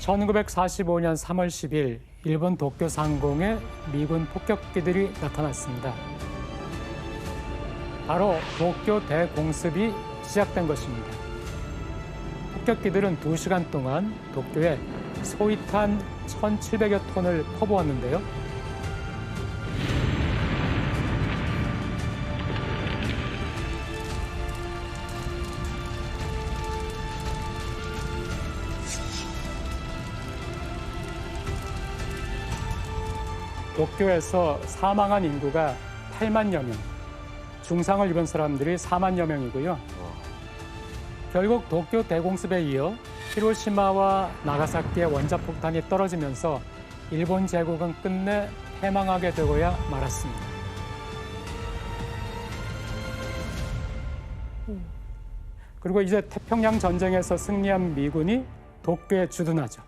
1945년 3월 10일 일본 도쿄 상공에 미군 폭격기들이 나타났습니다. 바로 도쿄 대공습이 시작된 것입니다. 폭격기들은 2시간 동안 도쿄에 소위탄 1,700여 톤을 퍼부었는데요. 도쿄에서 사망한 인구가 8만여 명, 중상을 입은 사람들이 4만여 명이고요. 결국 도쿄 대공습에 이어 히로시마와 나가사키의 원자폭탄이 떨어지면서 일본 제국은 끝내 패망하게 되고야 말았습니다. 그리고 이제 태평양 전쟁에서 승리한 미군이 도쿄에 주둔하죠.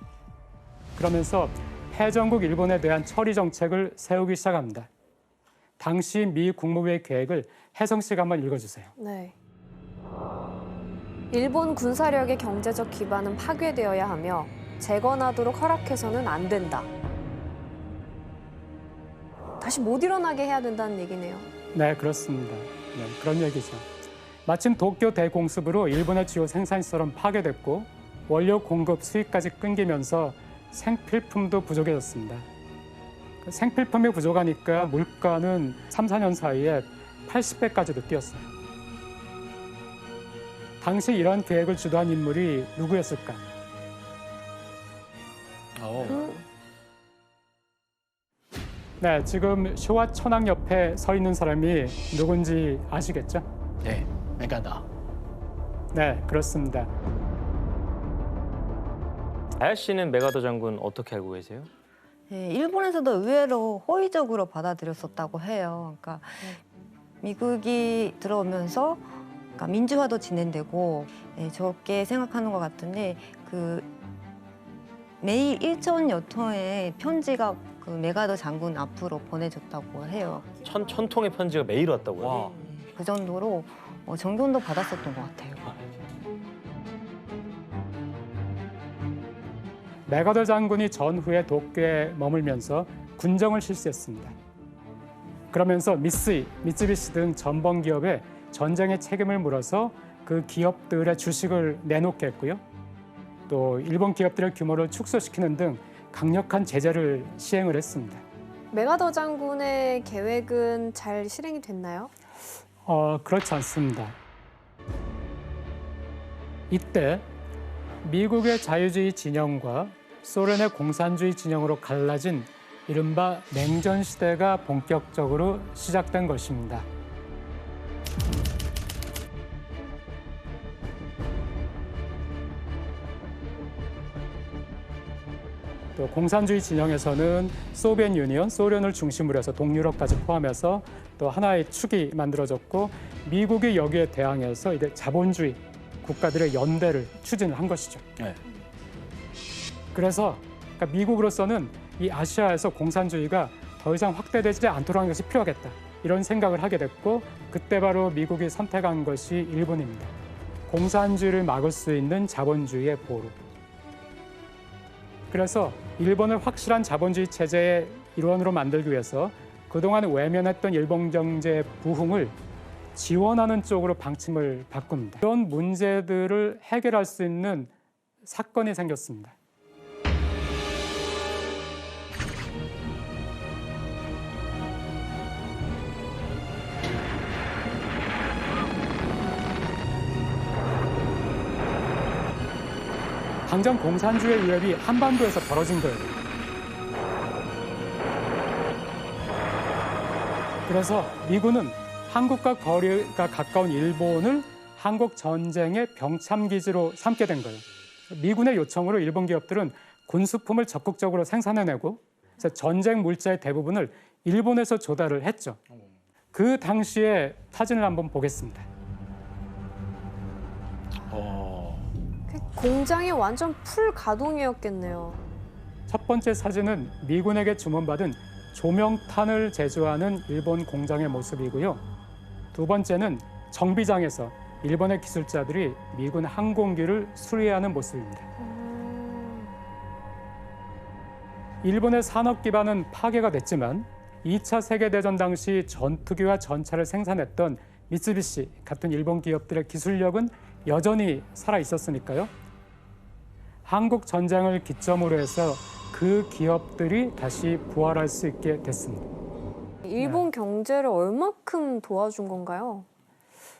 그러면서 패전국 일본에 대한 처리 정책을 세우기 시작합니다. 당시 미 국무부의 계획을 혜성 씨가 한번 읽어주세요. 네. 일본 군사력의 경제적 기반은 파괴되어야 하며 재건하도록 허락해서는 안 된다. 다시 못 일어나게 해야 된다는 얘기네요. 네, 그렇습니다. 네, 그런 얘기죠. 마침 도쿄 대공습으로 일본의 주요 생산시설은 파괴됐고 원료 공급, 수입까지 끊기면서 생필품도 부족해졌습니다. 생필품이 부족하니까 물가는 3, 4년 사이에 80배까지도 뛰었어요. 당시 이런 계획을 주도한 인물이 누구였을까? 네, 지금 쇼와 천황 옆에 서 있는 사람이 누군지 아시겠죠? 네, 메가다. 네, 그렇습니다. 아야 씨는 메가더 장군 어떻게 알고 계세요? 네, 일본에서도 의외로 호의적으로 받아들였었다고 해요. 그러니까 미국이 들어오면서 그러니까 민주화도 진행되고 좋게 생각하는 것 같은데 매일 1,000여 통의 편지가 그 메가더 장군 앞으로 보내줬다고 해요. 천 통의 편지가 매일 왔다고요? 와. 그 정도로 정경도 받았었던 것 같아요. 메가더 장군이 전후에 도쿄에 머물면서 군정을 실시했습니다. 그러면서 미쓰비시 등 전범 기업에 전쟁의 책임을 물어서 그 기업들의 주식을 내놓게 했고요. 또 일본 기업들의 규모를 축소시키는 등 강력한 제재를 시행을 했습니다. 메가더 장군의 계획은 잘 실행이 됐나요? 그렇지 않습니다. 이때 미국의 자유주의 진영과 소련의 공산주의 진영으로 갈라진 이른바 냉전 시대가 본격적으로 시작된 것입니다. 또 공산주의 진영에서는 소비엣 유니언, 소련을 중심으로 해서 동유럽까지 포함해서 또 하나의 축이 만들어졌고 미국이 여기에 대항해서 이제 자본주의 국가들의 연대를 추진을 한 것이죠. 네. 그래서 그러니까 미국으로서는 이 아시아에서 공산주의가 더 이상 확대되지 않도록 하는 것이 필요하겠다. 이런 생각을 하게 됐고 그때 바로 미국이 선택한 것이 일본입니다. 공산주의를 막을 수 있는 자본주의의 보루. 그래서 일본을 확실한 자본주의 체제의 일원으로 만들기 위해서 그동안 외면했던 일본 경제의 부흥을 지원하는 쪽으로 방침을 바꿉니다. 이런 문제들을 해결할 수 있는 사건이 생겼습니다. 당장 공산주의 위협이 한반도에서 벌어진 거예요. 그래서 미군은 한국과 거리가 가까운 일본을 한국 전쟁의 병참기지로 삼게 된 거예요. 미군의 요청으로 일본 기업들은 군수품을 적극적으로 생산해내고 전쟁 물자의 대부분을 일본에서 조달을 했죠. 그 당시의 사진을 한번 보겠습니다. 공장이 완전 풀 가동이었겠네요. 첫 번째 사진은 미군에게 주문받은 조명탄을 제조하는 일본 공장의 모습이고요. 두 번째는 정비장에서 일본의 기술자들이 미군 항공기를 수리하는 모습입니다. 일본의 산업 기반은 파괴가 됐지만 2차 세계대전 당시 전투기와 전차를 생산했던 미쓰비시 같은 일본 기업들의 기술력은 여전히 살아 있었으니까요. 한국 전쟁을 기점으로 해서 그 기업들이 다시 부활할 수 있게 됐습니다. 일본 경제를 얼마큼 도와준 건가요?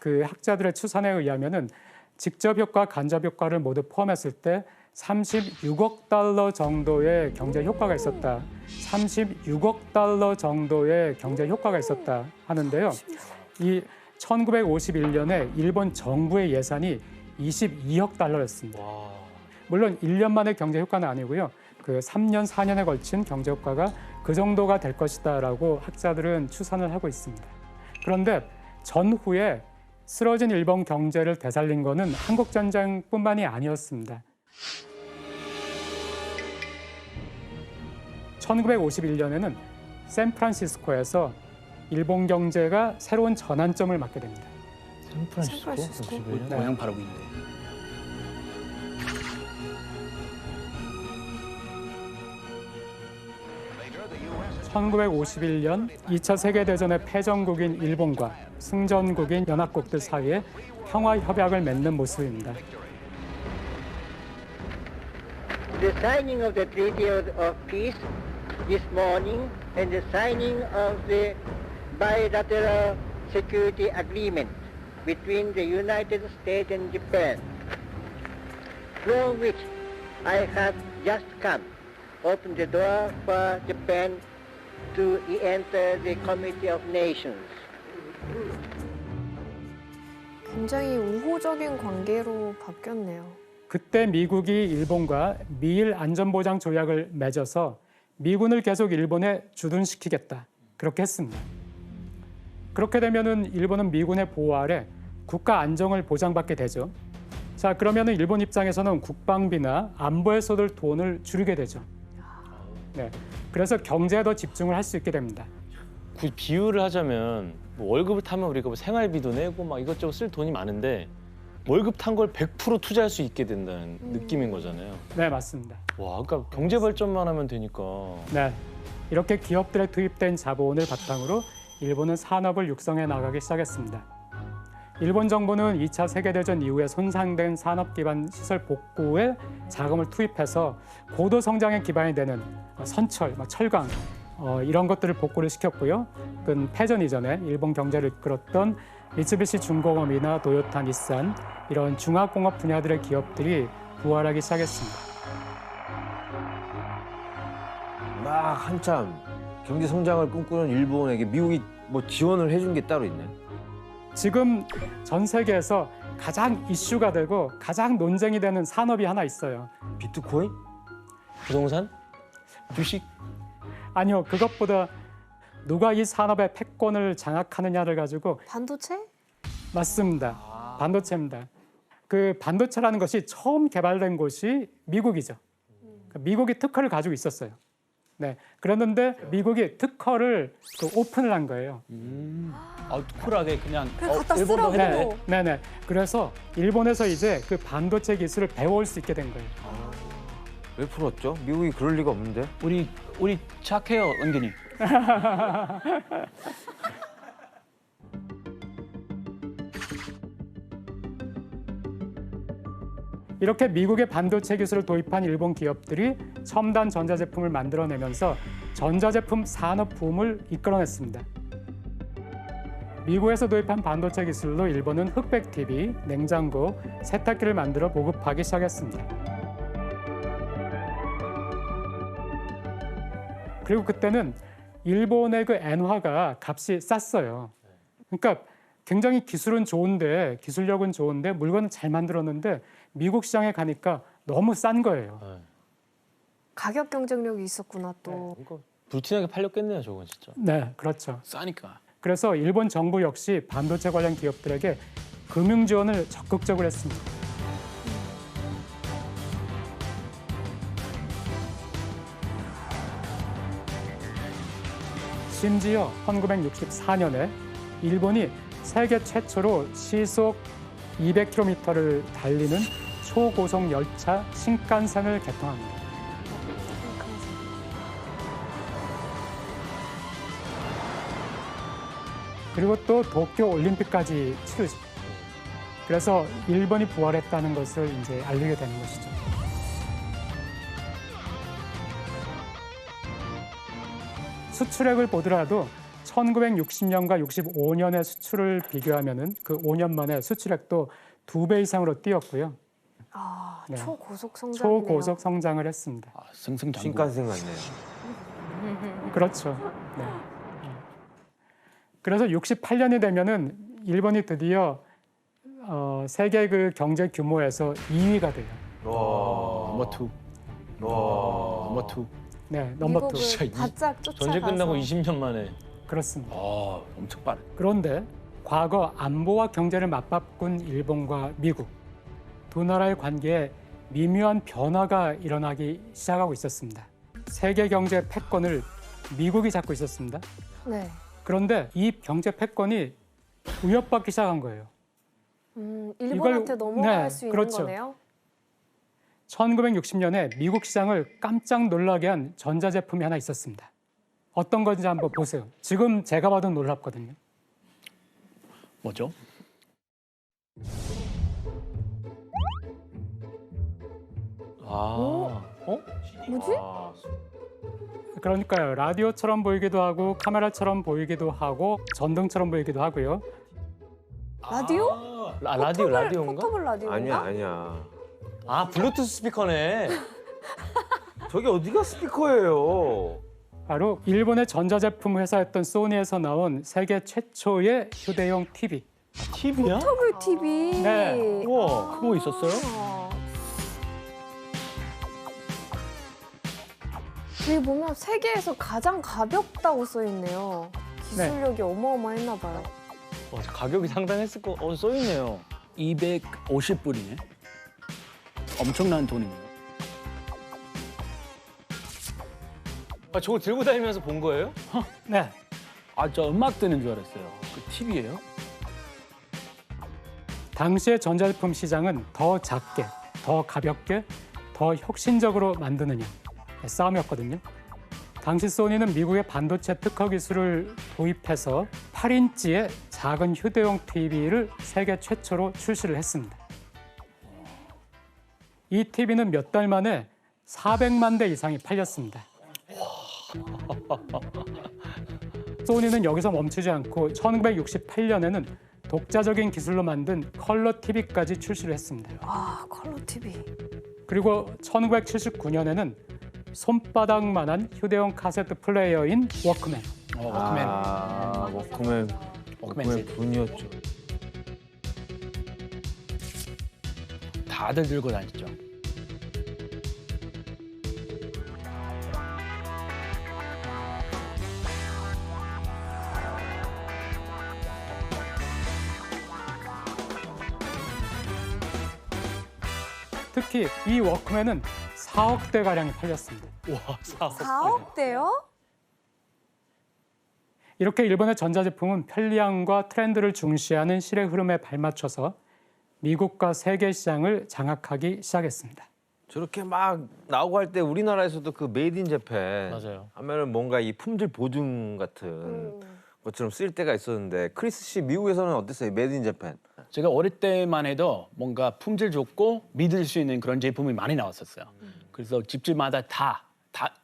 그 학자들의 추산에 의하면은 직접 효과, 간접 효과를 모두 포함했을 때 36억 달러 정도의 경제 효과가 있었다. 36억 달러 정도의 경제 효과가 있었다 하는데요. 이 1951년에 일본 정부의 예산이 22억 달러였습니다. 물론 1년 만의 경제 효과는 아니고요. 그 3년, 4년에 걸친 경제 효과가 그 정도가 될 것이다라고 학자들은 추산을 하고 있습니다. 그런데 전후에 쓰러진 일본 경제를 되살린 것은 한국 전쟁뿐만이 아니었습니다. 1951년에는 샌프란시스코에서 일본 경제가 새로운 전환점을 맞게 됩니다. 샌프란시스코? 샌프란시스코? 모양 바르고 있네. (1951년) 2차 세계대전의 패전국인 일본과 승전국인 연합국들 사이에 평화협약을 맺는 모습입니다. The signing of the Treaty of Peace this morning and the signing of the bilateral security agreement between the United States and Japan, from which I have just come, opened the door for Japan to enter the Committee of Nations. 굉장히 우호적인 관계로 바뀌었네요. 그때 미국이 일본과 미일 안전보장 조약을 맺어서 미군을 계속 일본에 주둔시키겠다. 그렇게 했습니다. 그렇게 되면은 일본은 미군의 보호 아래 국가 안정을 보장받게 되죠. 자, 그러면은 일본 입장에서는 국방비나 안보에 쏟을 돈을 줄이게 되죠. 네. 그래서 경제에 더 집중을 할 수 있게 됩니다. 그 비유를 하자면 뭐 월급을 타면 우리가 뭐 생활비도 내고 막 이것저것 쓸 돈이 많은데 월급 탄 걸 100% 투자할 수 있게 된다는 느낌인 거잖아요. 네, 맞습니다. 와, 그러니까 경제 발전만 하면 되니까. 네. 이렇게 기업들에 투입된 자본을 바탕으로 일본은 산업을 육성해 나가기 시작했습니다. 일본 정부는 2차 세계대전 이후에 손상된 산업 기반 시설 복구에 자금을 투입해서 고도 성장의 기반이 되는 선철, 철강 이런 것들을 복구를 시켰고요. 그 패전 이전에 일본 경제를 이끌었던 미쓰비시 중공업이나 도요타, 닛산 이런 중화공업 분야들의 기업들이 부활하기 시작했습니다. 막 한참 경제 성장을 꿈꾸는 일본에게 미국이 뭐 지원을 해준 게 따로 있나요? 지금 전 세계에서 가장 이슈가 되고 가장 논쟁이 되는 산업이 하나 있어요. 비트코인? 부동산? 주식? 아니요, 그것보다 누가 이 산업의 패권을 장악하느냐를 가지고 반도체? 맞습니다. 반도체입니다. 그 반도체라는 것이 처음 개발된 곳이 미국이죠. 미국이 특허를 가지고 있었어요. 네, 그랬는데 미국이 특허를 오픈을 한 거예요. 쿨하게 그냥 그냥 갖다 일본도 쓰라고. 해도 돼. 네네. 그래서 일본에서 이제 그 반도체 기술을 배워올 수 있게 된 거예요. 왜 풀었죠? 미국이 그럴 리가 없는데. 우리 착해요, 은근히. 이렇게 미국의 반도체 기술을 도입한 일본 기업들이 첨단 전자제품을 만들어내면서 전자제품 산업 붐을 이끌어냈습니다. 미국에서 도입한 반도체 기술로 일본은 흑백 TV, 냉장고, 세탁기를 만들어 보급하기 시작했습니다. 그리고 그때는 일본의 그 엔화가 값이 쌌어요. 그러니까 굉장히 기술은 좋은데, 기술력은 좋은데 물건은 잘 만들었는데 미국 시장에 가니까 너무 싼 거예요. 가격 경쟁력이 있었구나 또. 이거 불티나게 팔렸겠네요, 저건 진짜. 네, 그렇죠. 싸니까. 그래서 일본 정부 역시 반도체 관련 기업들에게 금융 지원을 적극적으로 했습니다. 심지어 1964년에 일본이 세계 최초로 시속 200km를 달리는 초고속 열차 신칸센을 개통합니다. 그리고 또 도쿄 올림픽까지 치르죠. 그래서 일본이 부활했다는 것을 이제 알리게 되는 것이죠. 수출액을 보더라도 1960년과 65년의 수출을 비교하면은 그 5년 만에 수출액도 2배 이상으로 뛰었고요. 아, 네. 초고속 성장이네요. 초고속 성장을 했습니다. 아, 승승장구. 신칸센 같네요. 그렇죠. 네. 그래서 68년이 되면은 일본이 드디어 세계 그 경제 규모에서 2위가 돼요. 넘버 투. 넘버 투. 네, 넘버 투. 미국을 진짜 바짝 쫓아가서. 전쟁 끝나고 20년 만에. 그렇습니다. 아, 엄청 빠르. 그런데 과거 안보와 경제를 맞바꾼 일본과 미국 두 나라의 관계에 미묘한 변화가 일어나기 시작하고 있었습니다. 세계 경제 패권을 미국이 잡고 있었습니다. 네. 그런데 이 경제 패권이 위협받기 시작한 거예요. 일본한테 이걸- 넘어갈 네, 수 있는 그렇죠. 거네요. 1960년에 미국 시장을 깜짝 놀라게 한 전자제품이 하나 있었습니다. 어떤 건지 한번 보세요. 지금 제가 봐도 놀랍거든요. 뭐죠? 아, 뭐지? 그러니까요. 라디오처럼 보이기도 하고 카메라처럼 보이기도 하고 전등처럼 보이기도 하고요. 라디오? 라디오인가? 포터블 라디오인가? 아니야, 아니야. 아, 블루투스 스피커네. 저게 어디가 스피커예요? 바로 일본의 전자제품 회사였던 소니에서 나온 세계 최초의 휴대용 TV. TV야? 포터블 TV. 네. 우와, 그거 있었어요? 여기 보면 세계에서 가장 가볍다고 써 있네요. 기술력이 어마어마했나 봐요. 가격이 상당했을 거. 써있네요. 250불이네. 엄청난 돈이네요. 아, 저거 들고 다니면서 본 거예요? 네. 아, 저 음악 듣는 줄 알았어요. 그 TV예요? 당시의 전자제품 시장은 더 작게, 더 가볍게, 더 혁신적으로 만드느냐 싸움이었거든요. 당시 소니는 미국의 반도체 특허 기술을 도입해서 8인치의 작은 휴대용 TV를 세계 최초로 출시를 했습니다. 이 TV는 몇 달 만에 400만 대 이상이 팔렸습니다. 소니는 여기서 멈추지 않고 1968년에는 독자적인 기술로 만든 컬러 TV까지 출시를 했습니다. 아, 컬러 TV. 그리고 1979년에는 손바닥만한 휴대용 카세트 플레이어인 워크맨. 워크맨. 아, 워크맨. 워크맨 세대. 분이었죠. 다들 들고 다녔죠. 특히 이 워크맨은 4억 대 가량이 팔렸습니다. 와, 4억. 4억 대요? 이렇게 일본의 전자제품은 편리함과 트렌드를 중시하는 시대 흐름에 발맞춰서 미국과 세계 시장을 장악하기 시작했습니다. 저렇게 막 나오고 할 때 우리나라에서도 그 메이드 인 재팬 맞아요. 하면은 뭔가 이 품질 보증 같은 것처럼 쓰일 때가 있었는데 크리스 씨 미국에서는 어땠어요? 메이드 인 재팬. 제가 어릴 때만 해도 뭔가 품질 좋고 믿을 수 있는 그런 제품이 많이 나왔었어요. 그래서 집집마다 다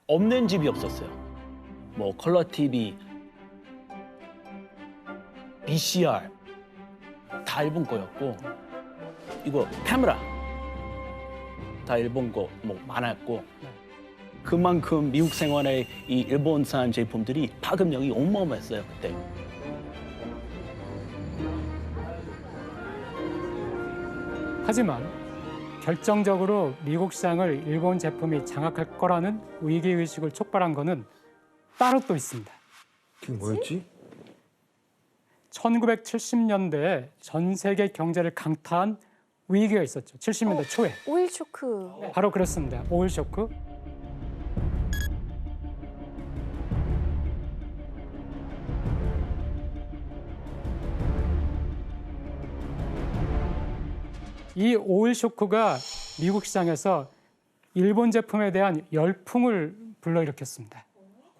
없는 집이 없었어요. 뭐 컬러 TV, VCR 다 일본 거였고 이거 카메라 다 일본 거 뭐 많았고 그만큼 미국 생활에 이 일본산 제품들이 파급력이 어마어마했어요 그때. 하지만 결정적으로 미국 시장을 일본 제품이 장악할 거라는 위기의식을 촉발한 것은 따로 또 있습니다. 그게 뭐였지? 1970년대에 전 세계 경제를 강타한 위기가 있었죠. 70년대 초에. 오일 쇼크. 바로 그렇습니다. 오일 쇼크. 이 오일 쇼크가 미국 시장에서 일본 제품에 대한 열풍을 불러일으켰습니다.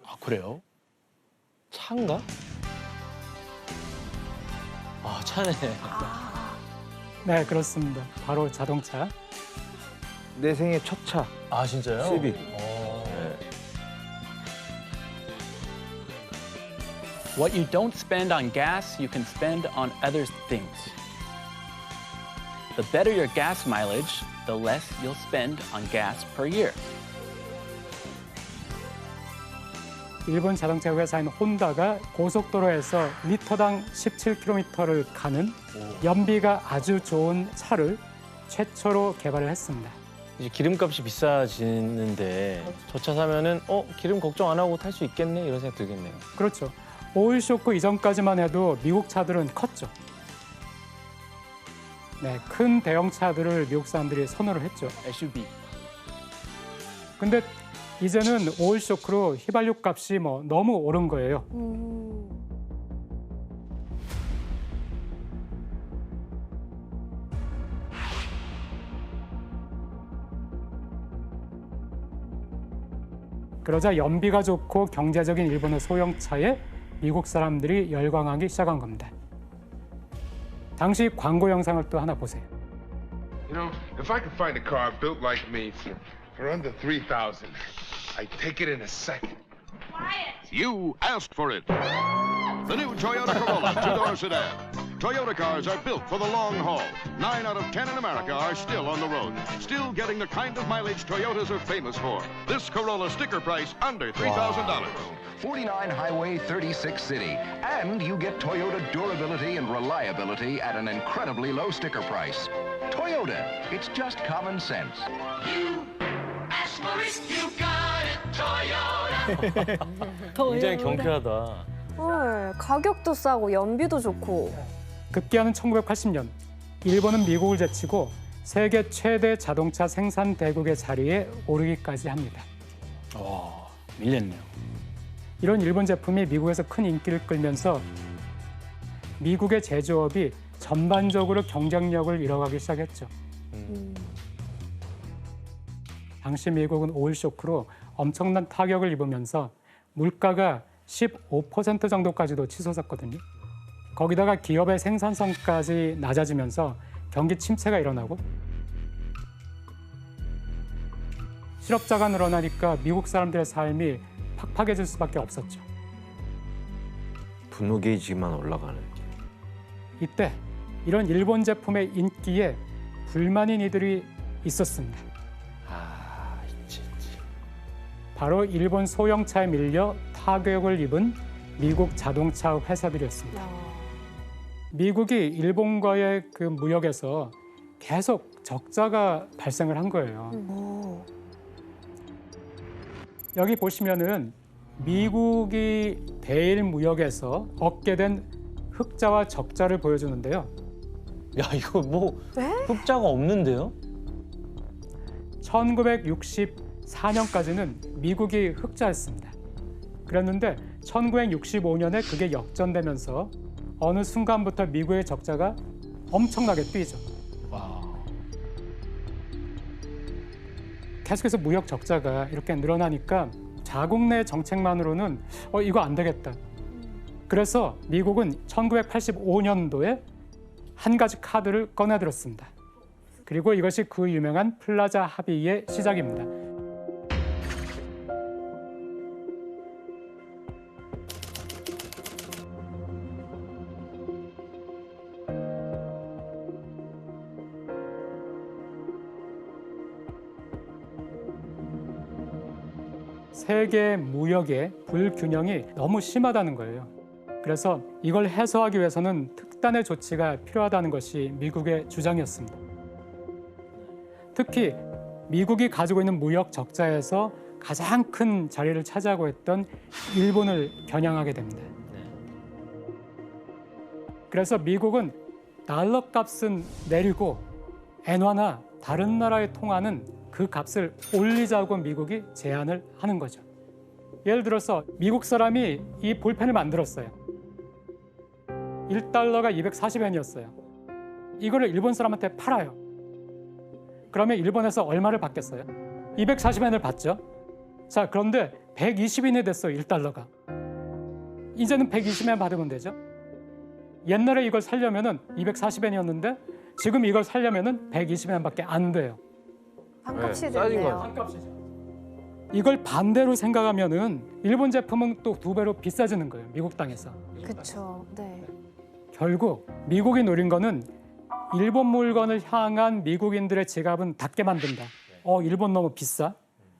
아 그래요? 차인가? 아, 차네. 네, 그렇습니다. 바로 자동차. 내 생애 첫 차. 아, 진짜요? 시빅. What you don't spend on gas, you can spend on other things. The better your gas mileage, the less you'll spend on gas per year. 일본 자동차 회사인 혼다가 고속도로에서 리터당 17km를 가는 연비가 아주 좋은 차를 최초로 개발을 했습니다. 이제 기름값이 비싸지는데 저 차 사면은 기름 걱정 안 하고 탈 수 있겠네 이런 생각 들겠네요. 그렇죠. 오일 쇼크 이전까지만 해도 미국 차들은 컸죠. 네, 큰 대형차들을 미국 사람들이 선호를 했죠. SUV. 근데 이제는 오일 쇼크로 휘발유 값이 너무 오른 거예요. 그러자 연비가 좋고 경제적인 일본의 소형차에 미국 사람들이 열광하기 시작한 겁니다. 당시 광고 영상을 또 하나 보세요. You know, if I could find a car built like me for under 3,000, I'd take it in a second. You asked for it. The new Toyota Corolla two-door sedan. Toyota cars are built for the long haul. 9 out of 10 in America are still on the road, still getting the kind of mileage Toyotas are famous for. This Corolla sticker price under $3,000. 49 Highway 36 City. And you get Toyota durability and reliability at an incredibly low sticker price. Toyota, it's just common sense. 굉장히 경쾌하다. 헐, 가격도 싸고 연비도 좋고. 급기야는 1980년 일본은 미국을 제치고 세계 최대 자동차 생산 대국의 자리에 오르기까지 합니다. 밀렸네요. 이런 일본 제품이 미국에서 큰 인기를 끌면서 미국의 제조업이 전반적으로 경쟁력을 잃어가기 시작했죠. 당시 미국은 오일 쇼크로 엄청난 타격을 입으면서 물가가 15% 정도까지도 치솟았거든요. 거기다가 기업의 생산성까지 낮아지면서 경기 침체가 일어나고 실업자가 늘어나니까 미국 사람들의 삶이 팍팍해질 수밖에 없었죠. 분노 게이지만 올라가는. 이때 이런 일본 제품의 인기에 불만인 이들이 있었습니다. 있지. 바로 일본 소형차에 밀려 타격을 입은 미국 자동차 회사들이었습니다. 미국이 일본과의 그 무역에서 계속 적자가 발생을 한 거예요. 여기 보시면은 미국이 대일 무역에서 얻게 된 흑자와 적자를 보여주는데요. 야, 이거 뭐 네? 흑자가 없는데요? 1964년까지는 미국이 흑자였습니다. 그랬는데 1965년에 그게 역전되면서 어느 순간부터 미국의 적자가 엄청나게 뛰죠. 계속해서 무역 적자가 이렇게 늘어나니까 자국 내 정책만으로는 이거 안 되겠다. 그래서 미국은 1985년도에 한 가지 카드를 꺼내들었습니다. 그리고 이것이 그 유명한 플라자 합의의 시작입니다. 세계 무역의 불균형이 너무 심하다는 거예요. 그래서 이걸 해소하기 위해서는 특단의 조치가 필요하다는 것이 미국의 주장이었습니다. 특히 미국이 가지고 있는 무역 적자에서 가장 큰 자리를 차지하고 있던 일본을 겨냥하게 됩니다. 그래서 미국은 달러 값은 내리고 엔화나 다른 나라에 통하는 그 값을 올리자고 미국이 제안을 하는 거죠. 예를 들어서 미국 사람이 이 볼펜을 만들었어요. 1달러가 240엔이었어요. 이거를 일본 사람한테 팔아요. 그러면 일본에서 얼마를 받겠어요? 240엔을 받죠. 자, 그런데 120엔이 됐어요, 1달러가. 이제는 120엔 받으면 되죠. 옛날에 이걸 살려면은 240엔이었는데 지금 이걸 살려면은 120엔밖에 안 돼요. 반값이 네, 싸진 됐네요. 반값이죠. 이걸 반대로 생각하면은 일본 제품은 또 2배로 비싸지는 거예요. 미국 땅에서. 그렇죠. 네. 결국 미국이 노린 거는 일본 물건을 향한 미국인들의 지갑은 닫게 만든다. 일본 너무 비싸.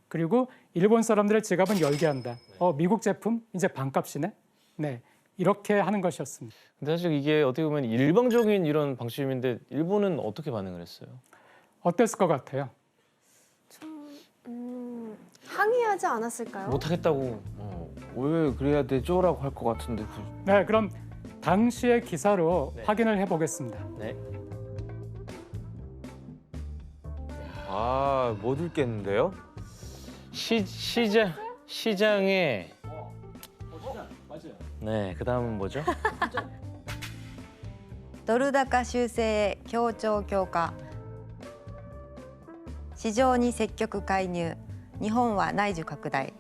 그리고 일본 사람들의 지갑은 열게 한다. 미국 제품 이제 반값이네. 네, 이렇게 하는 것이었습니다. 근데 사실 이게 어떻게 보면 일방적인 이런 방침인데 일본은 어떻게 반응을 했어요? 어땠을 것 같아요? 항의하지 않았을까요? 못하겠다고. 왜 그래야 되죠라고 할 것 같은데. 네, 그럼 당시의 기사로 확인을 해보겠습니다. 네. 못 읽겠는데요? 시장에 네, 그다음은 뭐죠? ドル高修正協調強化市場に積極介入日本は内需拡大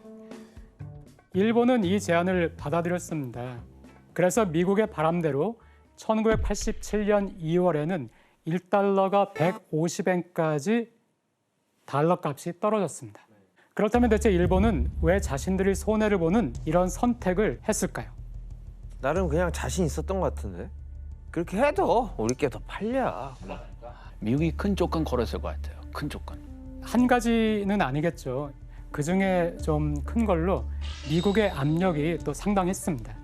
일본은 이 제안을 받아들였습니다. 그래서 미국의 바람대로 1987년 2월에는 1달러가 150엔까지 달러 값이 떨어졌습니다. 그렇다면 대체 일본은 왜 자신들이 손해를 보는 이런 선택을 했을까요? 나름 그냥 자신 있었던 것 같은데. 그렇게 해도 우리께 더 팔려. 미국이 큰 조건 걸었을 것 같아요. 큰 조건. 한 가지는 아니겠죠. 그중에 좀 큰 걸로 미국의 압력이 또 상당했습니다.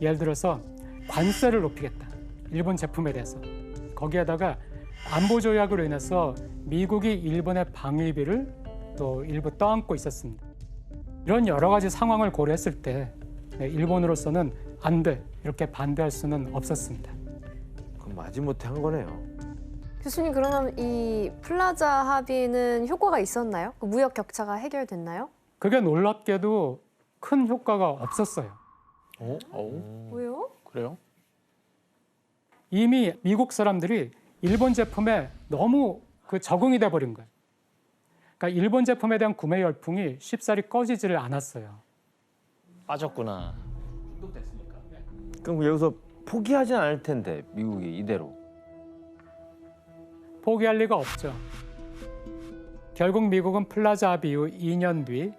예를 들어서 관세를 높이겠다. 일본 제품에 대해서. 거기에다가 안보 조약으로 인해서 미국이 일본의 방위비를 또 일부 떠안고 있었습니다. 이런 여러 가지 상황을 고려했을 때 일본으로서는 안 돼, 이렇게 반대할 수는 없었습니다. 그럼 마지못해 한 거네요. 교수님, 그러면 이 플라자 합의는 효과가 있었나요? 그 무역 격차가 해결됐나요? 그게 놀랍게도 큰 효과가 없었어요. 왜요? 그래요? 이미 미국 사람들이 일본 제품에 너무 적응이 돼 버린 거예요. 그러니까 일본 제품에 대한 구매 열풍이 쉽사리 꺼지지를 않았어요. 빠졌구나. 그럼 여기서 포기하진 않을 텐데 미국이 이대로. 포기할 리가 없죠. 결국 미국은 플라자 합의 이후 2년 뒤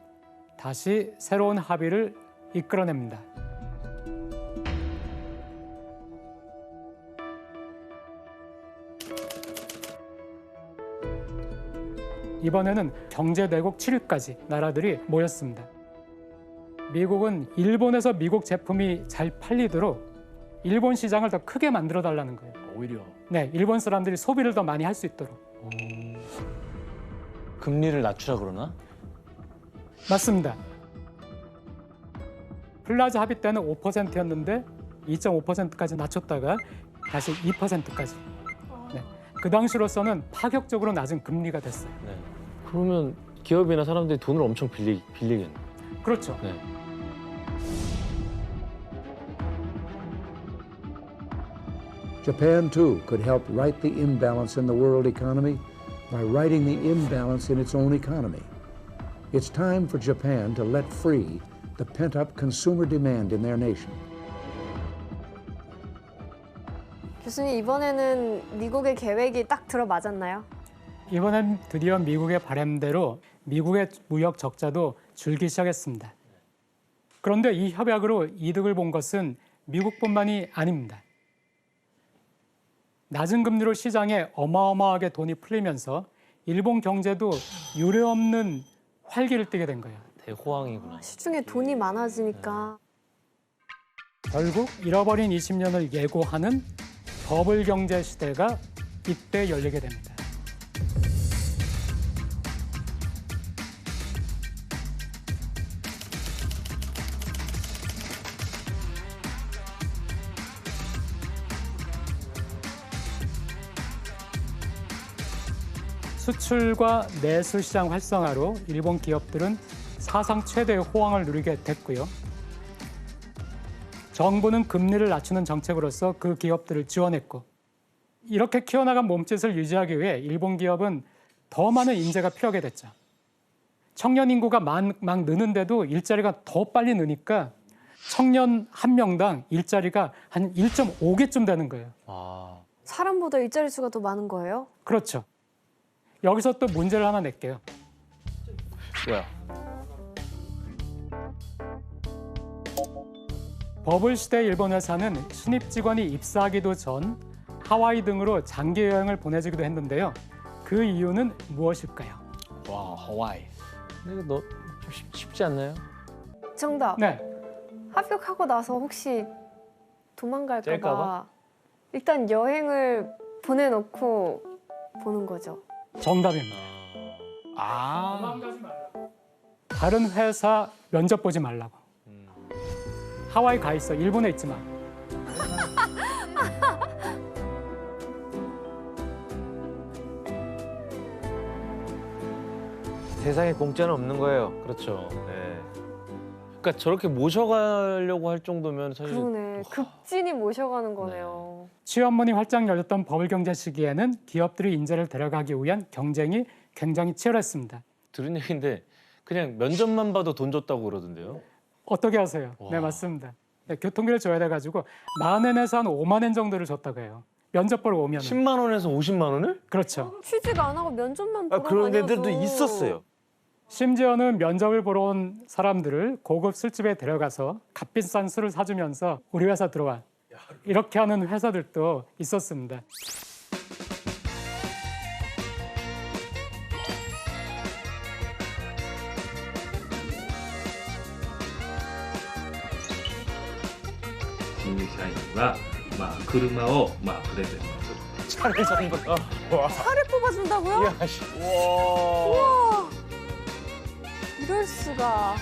다시 새로운 합의를 이끌어냅니다. 이번에는 경제대국 7위까지 나라들이 모였습니다. 미국은 일본에서 미국 제품이 잘 팔리도록 일본 시장을 더 크게 만들어 달라는 거예요. 오히려. 네, 일본 사람들이 소비를 더 많이 할 수 있도록. 금리를 낮추라 그러나? 맞습니다. 플라자 합의 때는 5%였는데 2.5%까지 낮췄다가 다시 2%까지. 네, 그 당시로서는 파격적으로 낮은 금리가 됐어요. 네. 그러면 기업이나 사람들이 돈을 엄청 빌리겠네. 그렇죠. 네. Japan, too, could help right the imbalance in the world economy by righting the imbalance in its own economy. It's time for Japan to let free the pent-up consumer demand in their nation. 교수님, 이번에는 미국의 계획이 딱 들어맞았나요? 이번엔 드디어 미국의 바람대로 미국의 무역 적자도 줄기 시작했습니다. 그런데 이 협약으로 이득을 본 것은 미국뿐만이 아닙니다. 낮은 금리로 시장에 어마어마하게 돈이 풀리면서 일본 경제도 유례없는 활기를 띠게 된 거예요. 대호황이구나. 시중에 돈이 많아지니까. 결국 잃어버린 20년을 예고하는 버블 경제 시대가 이때 열리게 됩니다. 수출과 내수 시장 활성화로 일본 기업들은 사상 최대의 호황을 누리게 됐고요. 정부는 금리를 낮추는 정책으로서 그 기업들을 지원했고, 이렇게 키워나간 몸짓을 유지하기 위해 일본 기업은 더 많은 인재가 필요하게 됐죠. 청년 인구가 막 느는데도 일자리가 더 빨리 느니까 청년 한 명당 일자리가 한 1.5개쯤 되는 거예요. 아, 사람보다 일자리 수가 더 많은 거예요? 그렇죠. 여기서 또 문제를 하나 낼게요. 뭐야? 버블 시대 일본 회사는 신입 직원이 입사하기도 전 하와이 등으로 장기 여행을 보내주기도 했는데요. 그 이유는 무엇일까요? 와, 하와이. 근데 이거 좀 쉽지 않나요? 정답. 네, 합격하고 나서 혹시 도망갈까 짤까 봐 봐? 일단 여행을 보내놓고 보는 거죠. 정답입니다. 아, 다른 회사 면접 보지 말라고. 하와이 가 있어. 일본에 있지 마. 세상에 공짜는 없는 거예요. 그렇죠. 네. 그러니까 저렇게 모셔가려고 할 정도면 사실 그러네. 극진히 모셔가는 거네요. 취업문이 활짝 열렸던 버블 경제 시기에는 기업들이 인재를 데려가기 위한 경쟁이 굉장히 치열했습니다. 들은 얘기인데 그냥 면접만 봐도 돈 줬다고 그러던데요. 어떻게 하세요? 와. 네, 맞습니다. 네, 교통비를 줘야 돼가지고 만 엔에서 한 5만 엔 정도를 줬다고 해요. 면접 보러 오면. 10만 원에서 50만 원을? 그렇죠. 취직 안 하고 면접만 보러 그런 다녀도 데들도 있었어요. 심지어는 면접을 보러 온 사람들을 고급 술집에 데려가서 값비싼 술을 사주면서 우리 회사 들어와. 이렇게 하는 회사들도 있었습니다. 차를 산 거야. 차를 뽑아준다고요? 야, 씨. 와. 우와. 이럴 수가.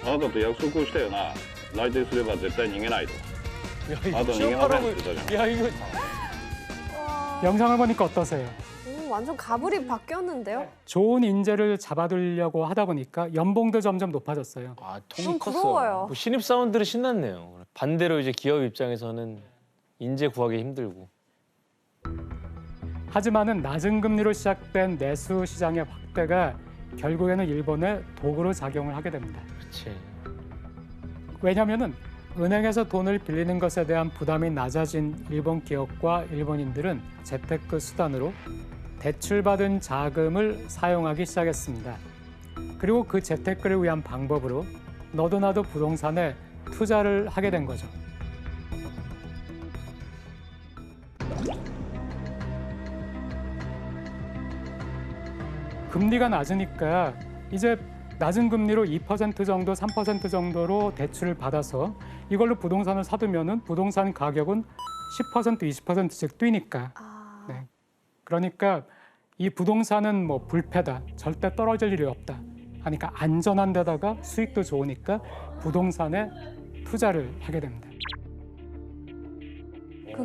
あなたと約束をしたよな。内定すれば絶対逃げないと。 야, あなた逃げませんって言ったじゃん。 야, 이거 영상을 보니까 어떠세요? 완전 가불이 바뀌었는데요? 좋은 인재를 잡아두려고 하다 보니까 연봉도 점점 높아졌어요. 아, 좀 통이 컸어. 부러워요. 뭐 신입 사원들은 신났네요. 반대로 이제 기업 입장에서는 인재 구하기 힘들고. 하지만은 낮은 금리로 시작된 내수 시장의 확대가 결국에는 일본의 도구로 작용을 하게 됩니다. 그렇지. 왜냐하면은 은행에서 돈을 빌리는 것에 대한 부담이 낮아진 일본 기업과 일본인들은 재테크 수단으로 대출받은 자금을 사용하기 시작했습니다. 그리고 그 재테크를 위한 방법으로 너도 나도 부동산에 투자를 하게 된 거죠. 금리가 낮으니까 이제 낮은 금리로 2% 정도, 3% 정도로 대출을 받아서 이걸로 부동산을 사두면은 부동산 가격은 10%, 20%씩 뛰니까. 네. 그러니까 이 부동산은 뭐 불패다, 절대 떨어질 일이 없다. 하니까 안전한 데다가 수익도 좋으니까 부동산에 투자를 하게 됩니다.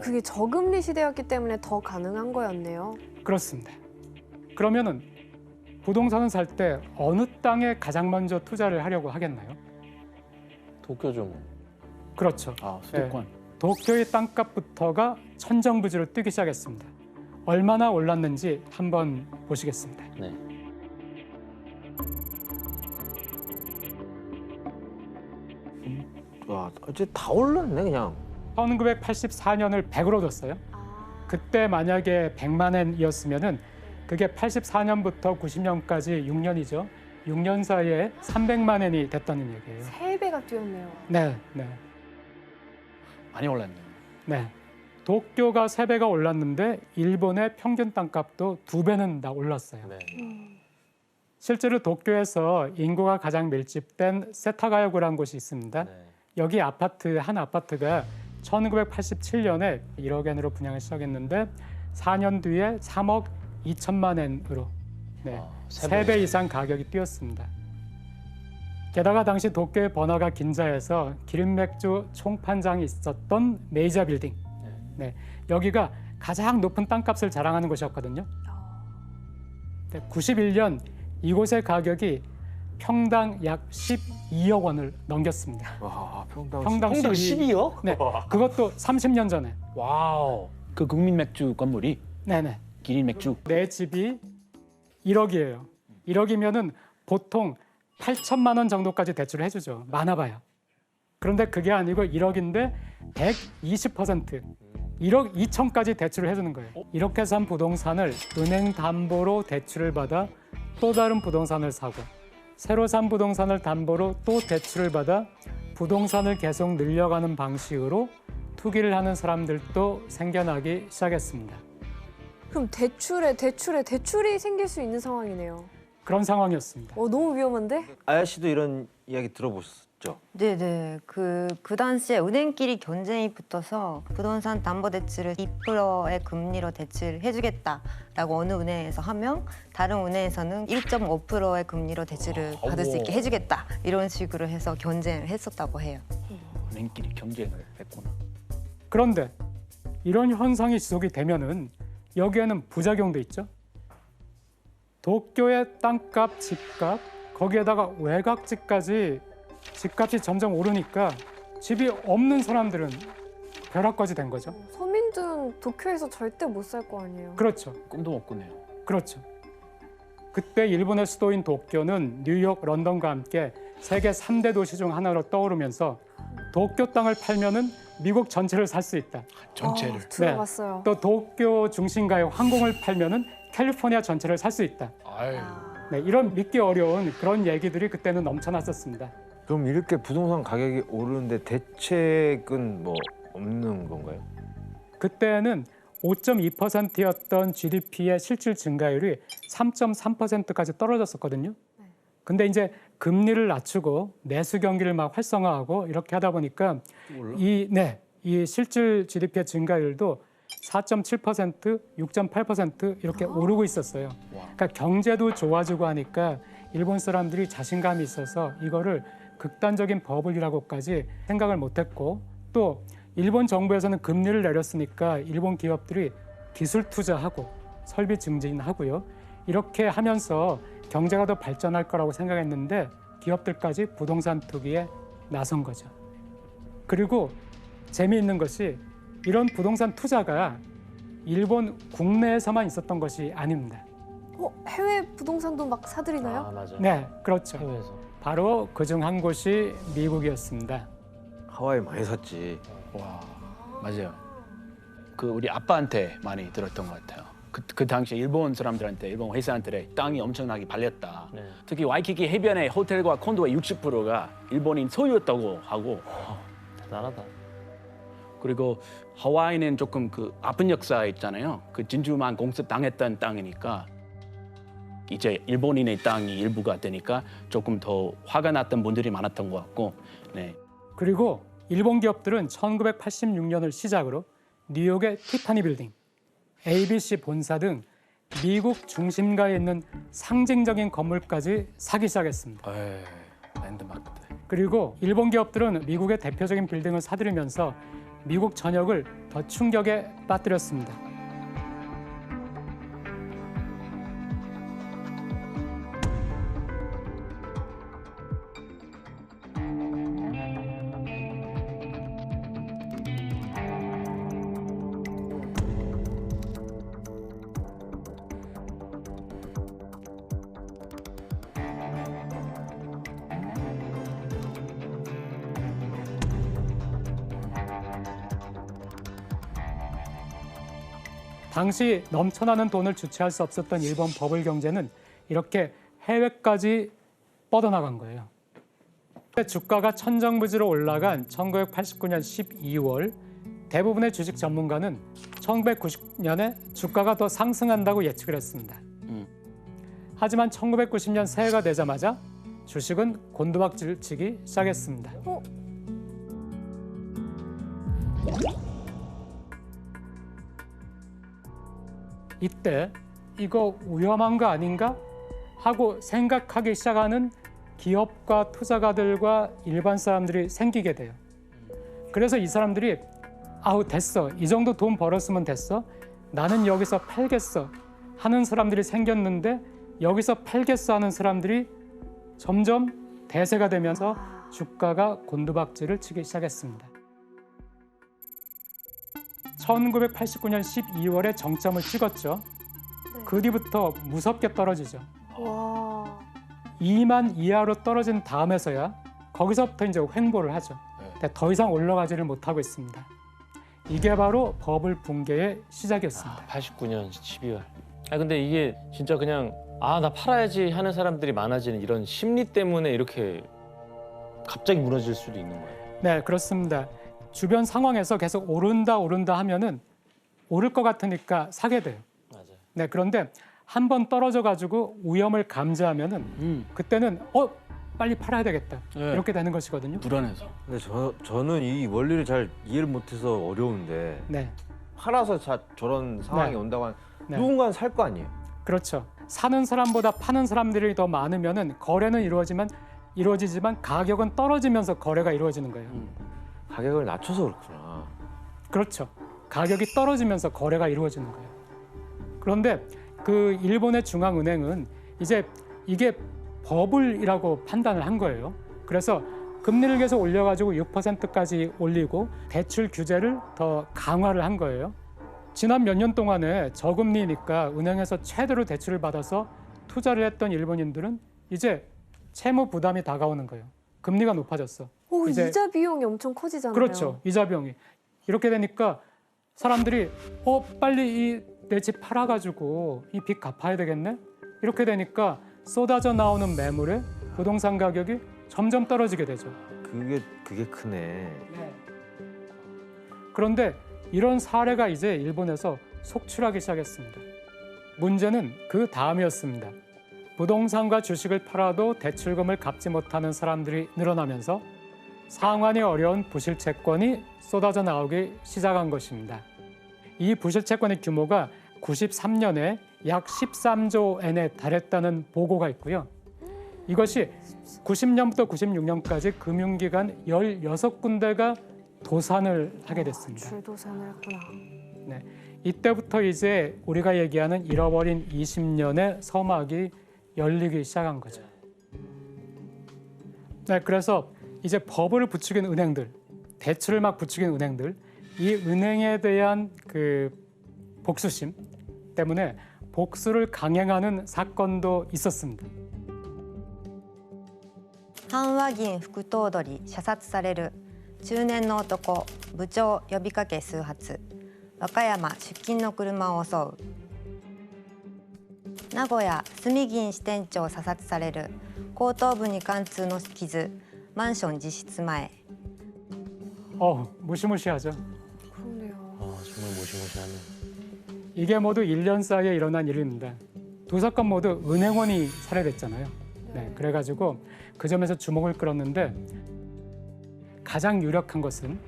그게 저금리 시대였기 때문에 더 가능한 거였네요. 그렇습니다. 그러면은 부동산을 살 때 어느 땅에 가장 먼저 투자를 하려고 하겠나요? 도쿄죠 뭐. 그렇죠. 아, 수도권. 네. 도쿄의 땅값부터가 천정부지로 뛰기 시작했습니다. 얼마나 올랐는지 한번 보시겠습니다. 네. 와, 이제 다 올랐네 그냥. 1984년을 100으로 뒀어요. 그때 만약에 100만 엔이었으면은 그게 84년부터 90년까지 6년이죠. 6년 사이에 300만 엔이 됐다는 얘기예요. 3배가 뛰었네요. 네, 네, 많이 올랐네요. 네. 도쿄가 3배가 올랐는데 일본의 평균 땅값도 2배는 다 올랐어요. 네. 실제로 도쿄에서 인구가 가장 밀집된 세타가야구라는 곳이 있습니다. 네. 여기 아파트 한 아파트가 1987년에 1억 엔으로 분양을 시작했는데 4년 뒤에 3억 2천만 엔으로 네, 아, 3배 이상 가격이 뛰었습니다. 게다가 당시 도쿄의 번화가 긴자에서 기름 맥주 총판장이 있었던 메이저 빌딩. 네, 여기가 가장 높은 땅값을 자랑하는 곳이었거든요. 91년 이곳의 가격이 평당 약 12억 원을 넘겼습니다. 와, 평당 평당 12억? 네, 그것도 30년 전에. 와우. 그 국민 맥주 건물이 네네. 기린 맥주. 내 집이 1억이에요. 1억이면은 보통 8천만 원 정도까지 대출을 해주죠. 많아봐야. 그런데 그게 아니고 1억인데 120%, 1억 2천까지 대출을 해주는 거예요. 이렇게 산 부동산을 은행 담보로 대출을 받아 또 다른 부동산을 사고, 새로 산 부동산을 담보로 또 대출을 받아 부동산을 계속 늘려가는 방식으로 투기를 하는 사람들도 생겨나기 시작했습니다. 그럼 대출이 생길 수 있는 상황이네요. 그런 상황이었습니다. 너무 위험한데? 아야 씨도 이런 이야기 들어보셨죠? 네네. 그 당시에 은행끼리 경쟁이 붙어서 부동산 담보대출을 2%의 금리로 대출해주겠다라고 어느 은행에서 하면 다른 은행에서는 1.5%의 금리로 대출을 받을 수 있게 해주겠다. 이런 식으로 해서 경쟁을 했었다고 해요. 은행끼리 경쟁을 했구나. 그런데 이런 현상이 지속이 되면은 여기에는 부작용도 있죠. 도쿄의 땅값, 집값, 거기에다가 외곽집까지 집값이 점점 오르니까 집이 없는 사람들은 벼락까지 된 거죠. 서민들은 도쿄에서 절대 못 살 거 아니에요. 그렇죠. 꿈도 못 꾸네요. 그렇죠. 그때 일본의 수도인 도쿄는 뉴욕, 런던과 함께 세계 3대 도시 중 하나로 떠오르면서 도쿄 땅을 팔면은 미국 전체를 살 수 있다. 전체를. 들어봤어요. 또 도쿄 중심가의 항공을 팔면은 캘리포니아 전체를 살 수 있다. 아유. 네, 이런 믿기 어려운 그런 얘기들이 그때는 넘쳐났었습니다. 그럼 이렇게 부동산 가격이 오르는데 대책은 뭐 없는 건가요? 그때는 5.2%였던 GDP의 실질 증가율이 3.3%까지 떨어졌었거든요. 근데 이제 금리를 낮추고 내수 경기를 막 활성화하고 이렇게 하다 보니까 이 실질 GDP의 증가율도 4.7%, 6.8% 이렇게 오르고 있었어요. 그러니까 경제도 좋아지고 하니까 일본 사람들이 자신감이 있어서 이거를 극단적인 버블이라고까지 생각을 못했고, 또 일본 정부에서는 금리를 내렸으니까 일본 기업들이 기술 투자하고 설비 증진하고요. 이렇게 하면서 경제가 더 발전할 거라고 생각했는데 기업들까지 부동산 투기에 나선 거죠. 그리고 재미있는 것이 이런 부동산 투자가 일본 국내에서만 있었던 것이 아닙니다. 해외 부동산도 막 사들이나요? 아 맞아. 네, 그렇죠. 해외에서. 바로 그중 한 곳이 미국이었습니다. 하와이 많이 샀지. 와, 맞아요. 그 우리 아빠한테 많이 들었던 것 같아요. 그 당시에 일본 사람들한테, 일본 회사한테 땅이 엄청나게 팔렸다. 네. 특히 와이키키 해변의 호텔과 콘도의 60%가 일본인 소유였다고 하고. 대단하다. 그리고 하와이는 조금 그 아픈 역사 있잖아요. 그 진주만 공습당했던 땅이니까 이제 일본인의 땅이 일부가 되니까 조금 더 화가 났던 분들이 많았던 것 같고. 네. 그리고 일본 기업들은 1986년을 시작으로 뉴욕의 티파니 빌딩, ABC 본사 등 미국 중심가에 있는 상징적인 건물까지 사기 시작했습니다. 랜드마크들. 그리고 일본 기업들은 미국의 대표적인 빌딩을 사들이면서 미국 전역을 더 충격에 빠뜨렸습니다. 당시 넘쳐나는 돈을 주체할 수 없었던 일본 버블 경제는 이렇게 해외까지 뻗어나간 거예요. 주가가 천정부지로 올라간 1989년 12월 대부분의 주식 전문가는 1990년에 주가가 더 상승한다고 예측을 했습니다. 하지만 1990년 새해가 되자마자 주식은 곤두박질 치기 시작했습니다. 이때 이거 위험한 거 아닌가 하고 생각하기 시작하는 기업과 투자가들과 일반 사람들이 생기게 돼요. 그래서 이 사람들이 아우 됐어, 이 정도 돈 벌었으면 됐어, 나는 여기서 팔겠어 하는 사람들이 생겼는데 여기서 팔겠어 하는 사람들이 점점 대세가 되면서 주가가 곤두박질을 치기 시작했습니다. 1989년 12월에 정점을 찍었죠. 그 뒤부터 무섭게 떨어지죠. 와. 2만 이하로 떨어진 다음에서야 거기서부터 이제 횡보를 하죠. 근데 더 이상 올라가지를 못하고 있습니다. 이게 바로 버블 붕괴의 시작이었습니다. 89년 12월. 근데 이게 진짜 그냥 나 팔아야지 하는 사람들이 많아지는 이런 심리 때문에 이렇게 갑자기 무너질 수도 있는 거예요. 네, 그렇습니다. 주변 상황에서 계속 오른다 하면은 오를 것 같으니까 사게 돼요. 맞아요. 네, 그런데 한 번 떨어져 가지고 위험을 감지하면은 그때는 빨리 팔아야 되겠다. 네. 이렇게 되는 것이거든요. 불안해서. 근데 저는 이 원리를 잘 이해를 못해서 어려운데 네. 팔아서 저런 상황이 네. 온다고 하면 네. 누군가는 살 거 아니에요. 그렇죠. 사는 사람보다 파는 사람들이 더 많으면은 거래는 이루어지지만 가격은 떨어지면서 거래가 이루어지는 거예요. 가격을 낮춰서 그렇구나. 그렇죠. 가격이 떨어지면서 거래가 이루어지는 거예요. 그런데 그 일본의 중앙은행은 이제 이게 버블이라고 판단을 한 거예요. 그래서 금리를 계속 올려가지고 6%까지 올리고 대출 규제를 더 강화를 한 거예요. 지난 몇 년 동안에 저금리니까 은행에서 최대로 대출을 받아서 투자를 했던 일본인들은 이제 채무 부담이 다가오는 거예요. 금리가 높아졌어. 오, 이제 이자 비용이 엄청 커지잖아요. 그렇죠. 이자 비용이. 이렇게 되니까 사람들이 빨리 내 집 팔아가지고 이 빚 갚아야 되겠네? 이렇게 되니까 쏟아져 나오는 매물에 부동산 가격이 점점 떨어지게 되죠. 그게 크네. 그런데 이런 사례가 이제 일본에서 속출하기 시작했습니다. 문제는 그 다음이었습니다. 부동산과 주식을 팔아도 대출금을 갚지 못하는 사람들이 늘어나면서 상환이 어려운 부실채권이 쏟아져 나오기 시작한 것입니다. 이 부실채권의 규모가 93년에 약 13조 엔에 달했다는 보고가 있고요. 이것이 90년부터 96년까지 금융기관 16군데가 도산을 하게 됐습니다. 줄도산을 했구나. 네, 이때부터 이제 우리가 얘기하는 잃어버린 20년의 서막이 열리기 시작한 거죠. 네, 그래서 이제 버블을 부추긴 은행들, 대출을 막 부추긴 은행들, 이 은행에 대한 그 복수심 때문에 복수를 강행하는 사건도 있었습니다. 阪和銀副頭取射殺される中年の男部長呼びかけ数発和歌山出勤の車を襲う名古屋住銀支店長射殺される後頭部に貫通の傷マンション自室前 무시무시하죠. 그러네요. 정말 무시무시하네. 이게 모두 1년 사이에 일어난 일입니다. 두 사건 모두 은행원이 살해됐잖아요. 네, 그래가지고 그 점에서 주목을 끌었는데 가장 유력한 것은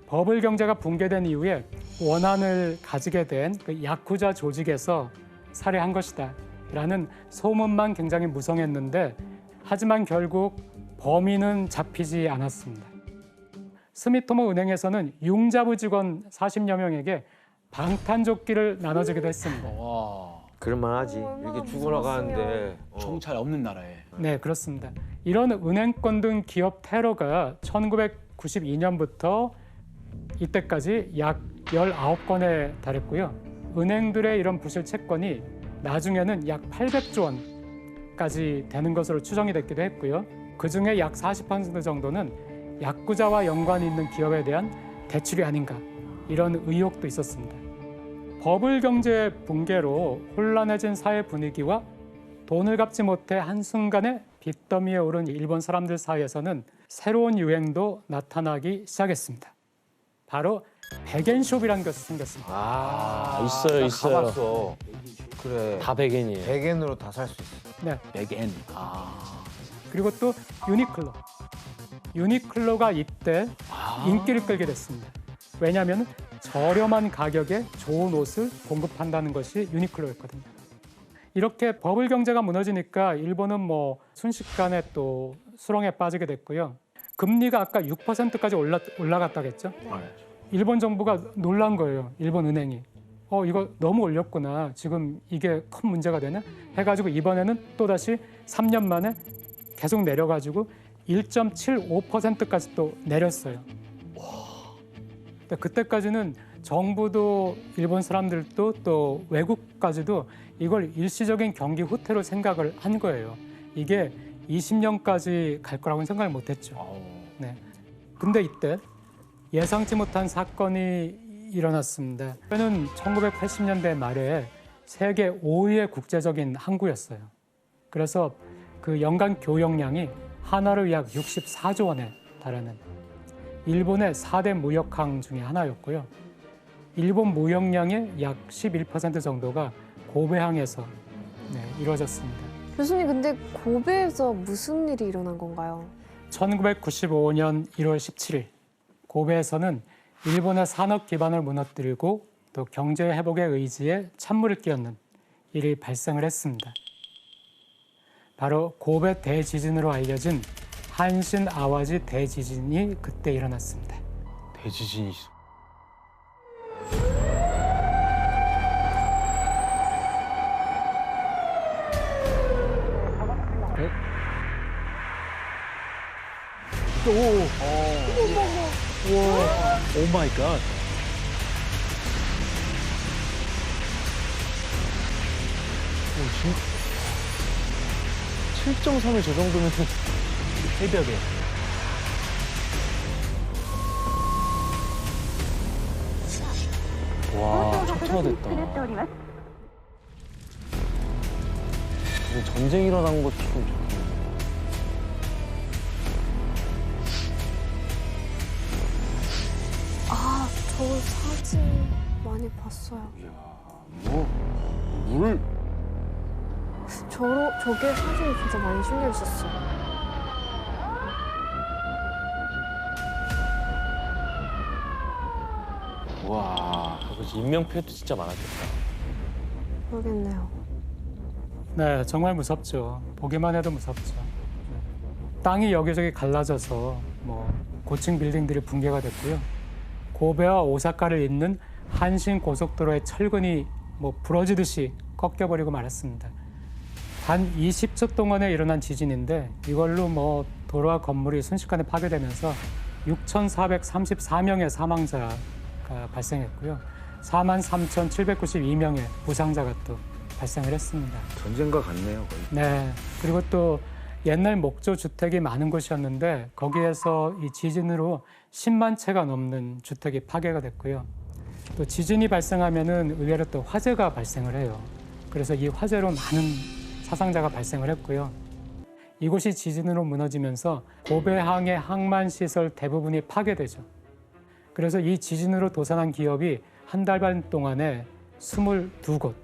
버블 경제가 붕괴된 이후에 원한을 가지게 된 그 야쿠자 조직에서 살해한 것이다 라는 소문만 굉장히 무성했는데 하지만 결국 범인은 잡히지 않았습니다. 스미토모 은행에서는 융자부 직원 40여 명에게 방탄조끼를 나눠주기도 했습니다. 그럴만하지. 이렇게 죽어나가는데 정찰 없는 나라에. 네, 그렇습니다. 이런 은행권 등 기업 테러가 1992년부터 이때까지 약 19건에 달했고요. 은행들의 이런 부실 채권이 나중에는 약 800조 원까지 되는 것으로 추정이 됐기도 했고요. 그중에 약 40% 정도는 야쿠자와 연관이 있는 기업에 대한 대출이 아닌가 이런 의혹도 있었습니다. 버블 경제 붕괴로 혼란해진 사회 분위기와 돈을 갚지 못해 한순간에 빚더미에 오른 일본 사람들 사이에서는 새로운 유행도 나타나기 시작했습니다. 바로 백엔숍이라는 것이 생겼습니다. 있어요. 가봤어. 그래. 다 백엔이에요. 100엔으로 다 살 수 있어. 네. 백엔. 그리고 또 유니클로. 유니클로가 이때 인기를 끌게 됐습니다. 왜냐하면 저렴한 가격에 좋은 옷을 공급한다는 것이 유니클로였거든요. 이렇게 버블 경제가 무너지니까 일본은 순식간에 또 수렁에 빠지게 됐고요. 금리가 아까 6%까지 올라갔다고 했죠. 일본 정부가 놀란 거예요. 일본 은행이. 이거 너무 올렸구나. 지금 이게 큰 문제가 되네. 해가지고 이번에는 또다시 3년 만에 계속 내려가지고 1.75%까지 또 내렸어요. 그때까지는 정부도 일본 사람들도 또 외국까지도 이걸 일시적인 경기 후퇴로 생각을 한 거예요. 이게 20년까지 갈 거라고는 생각을 못했죠. 네. 근데 이때 예상치 못한 사건이 일어났습니다. 그는 1980년대 말에 세계 5위의 국제적인 항구였어요. 그래서 그 연간 교역량이 한화로 약 64조 원에 달하는 일본의 4대 무역항 중에 하나였고요. 일본 무역량의 약 11% 정도가 고베항에서 이루어졌습니다. 교수님, 근데 고베에서 무슨 일이 일어난 건가요? 1995년 1월 17일 고베에서는 일본의 산업 기반을 무너뜨리고 또 경제 회복의 의지에 찬물을 끼얹는 일이 발생을 했습니다. 바로 고베 대지진으로 알려진 한신 아와지 대지진이 그때 일어났습니다. 대지진이 있어. 오 마이 갓. 오, 7.3이 저 정도면 새벽에. 와, 초토화 됐다. 전쟁 일어난 것도 좀 좋겠네. 아, 저 사진 많이 봤어요. 물을 저게 사진이 진짜 많이 신경 썼어요. 와, 그래서 인명피해도 진짜 많았겠다. 모르겠네요. 네, 정말 무섭죠. 보기만 해도 무섭죠. 땅이 여기저기 갈라져서 고층 빌딩들이 붕괴가 됐고요. 고베와 오사카를 잇는 한신 고속도로의 철근이 부러지듯이 꺾여버리고 말았습니다. 단 20초 동안에 일어난 지진인데 이걸로 도로와 건물이 순식간에 파괴되면서 6,434명의 사망자가 발생했고요. 43,792명의 부상자가 또 발생을 했습니다. 전쟁과 같네요, 거의. 네. 그리고 또 옛날 목조 주택이 많은 곳이었는데 거기에서 이 지진으로 10만 채가 넘는 주택이 파괴가 됐고요. 또 지진이 발생하면은 의외로 또 화재가 발생을 해요. 그래서 이 화재로 많은 사상자가 발생을 했고요. 이곳이 지진으로 무너지면서 고베항의 항만 시설 대부분이 파괴되죠. 그래서 이 지진으로 도산한 기업이 한 달 반 동안에 22곳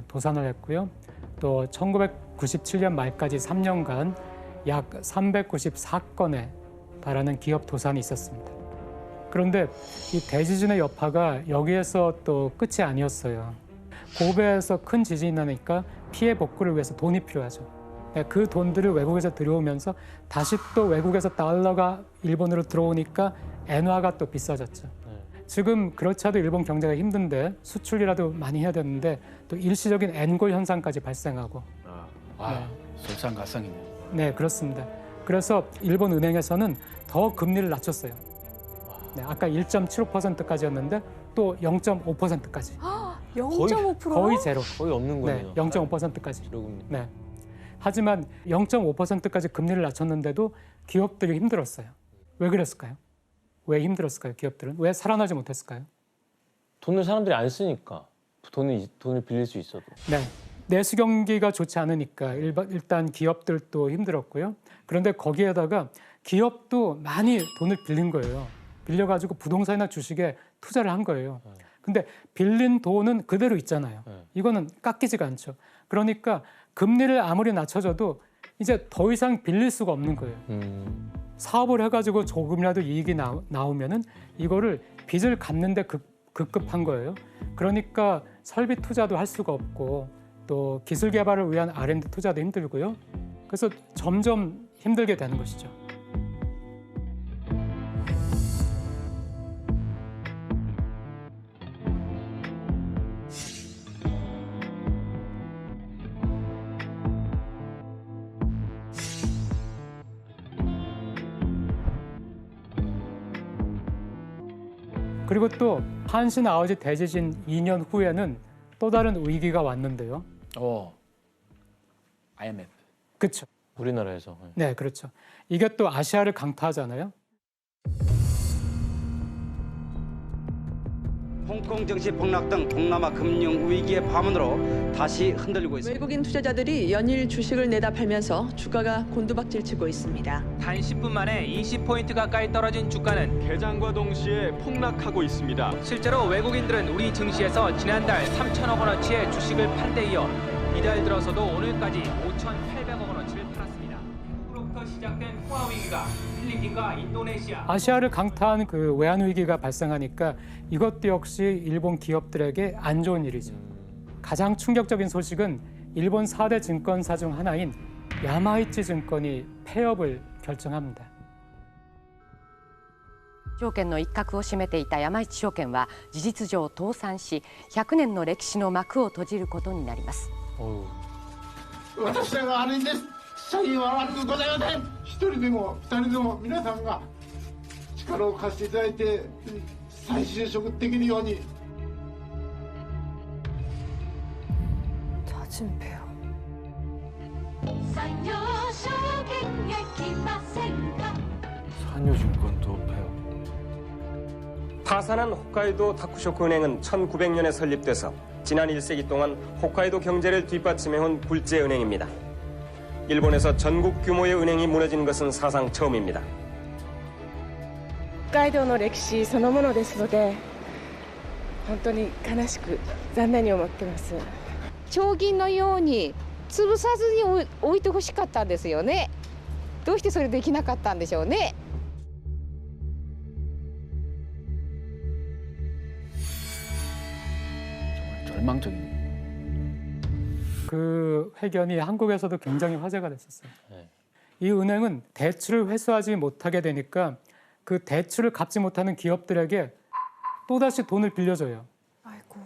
도산을 했고요. 또 1997년 말까지 3년간 약 394건에 달하는 기업 도산이 있었습니다. 그런데 이 대지진의 여파가 여기에서 또 끝이 아니었어요. 고베에서 큰 지진이 나니까 피해 복구를 위해서 돈이 필요하죠. 그 돈들을 외국에서 들여오면서 다시 또 외국에서 달러가 일본으로 들어오니까 엔화가 또 비싸졌죠. 지금 그렇지 않아도 일본 경제가 힘든데 수출이라도 많이 해야 되는데 또 일시적인 엔고 현상까지 발생하고. 설상가상이네요. 네, 그렇습니다. 그래서 일본 은행에서는 더 금리를 낮췄어요. 아까 1.75%까지였는데 또 0.5%까지. 0.5%? 거의 제로. 거의 없는 거네요. 0.5%까지. 네. 하지만 0.5%까지 금리를 낮췄는데도 기업들이 힘들었어요. 왜 그랬을까요? 왜 힘들었을까요? 기업들은 왜 살아나지 못했을까요? 돈을 사람들이 안 쓰니까. 돈을 빌릴 수 있어도. 네. 내수 경기가 좋지 않으니까 일단 기업들도 힘들었고요. 그런데 거기에다가 기업도 많이 돈을 빌린 거예요. 빌려가지고 부동산이나 주식에 투자를 한 거예요. 근데 빌린 돈은 그대로 있잖아요. 이거는 깎이지가 않죠. 그러니까 금리를 아무리 낮춰줘도 이제 더 이상 빌릴 수가 없는 거예요. 사업을 해가지고 조금이라도 이익이 나오면은 이거를 빚을 갚는데 급급한 거예요. 그러니까 설비 투자도 할 수가 없고 또 기술 개발을 위한 R&D 투자도 힘들고요. 그래서 점점 힘들게 되는 것이죠. 그리고 또 한신 아와지 대지진 2년 후에는 또 다른 위기가 왔는데요. IMF. 그렇죠. 우리나라에서. 네, 그렇죠. 이게 또 아시아를 강타하잖아요. 홍콩 증시 폭락 등 동남아 금융 위기의 파문으로 다시 흔들리고 있습니다. 외국인 투자자들이 연일 주식을 내다 팔면서 주가가 곤두박질치고 있습니다. 단 10분 만에 20포인트 가까이 떨어진 주가는 개장과 동시에 폭락하고 있습니다. 실제로 외국인들은 우리 증시에서 지난달 3천억 원어치의 주식을 판 데 이어 이달 들어서도 오늘까지 5,800억 원어치를 팔았습니다. 미국으로부터 시작된 호화 위기가 필리핀과 인도네시아 아시아를 강타한 그 외환 위기가 발생하니까 이것도 역시 일본 기업들에게 안 좋은 일이죠. 가장 충격적인 소식은 일본 4대 증권사 중 하나인 야마이치 증권이 폐업을 결정합니다. 証券の一角を占めていた山一証券は事実上倒産し、100年の歴史の幕を閉じることになります。私らが悪いんです。詐欺は悪くございません。一人でも二人でも皆さんが力を貸していただいて再就職できるように。짜증배요. 산요증권도 폐업. 타산한 홋카이도 다쿠쇼쿠 은행은 1900년에 설립돼서 지난 1세기 동안 홋카이도 경제를 뒷받침해온 굴재 은행입니다. 일본에서 전국 규모의 은행이 무너진 것은 사상 처음입니다. 北海道の歴史そのものですので、本当に悲しく残念に思ってます。町銀のように潰さずに置いてほしかったんですよね。どうしてそれできなかったんでしょうね。 절망적인. 그 회견이 한국에서도 굉장히 화제가 됐었어요. 이 은행은 대출을 회수하지 못하게 되니까 그 대출을 갚지 못하는 기업들에게 또다시 돈을 빌려줘요. 아이고.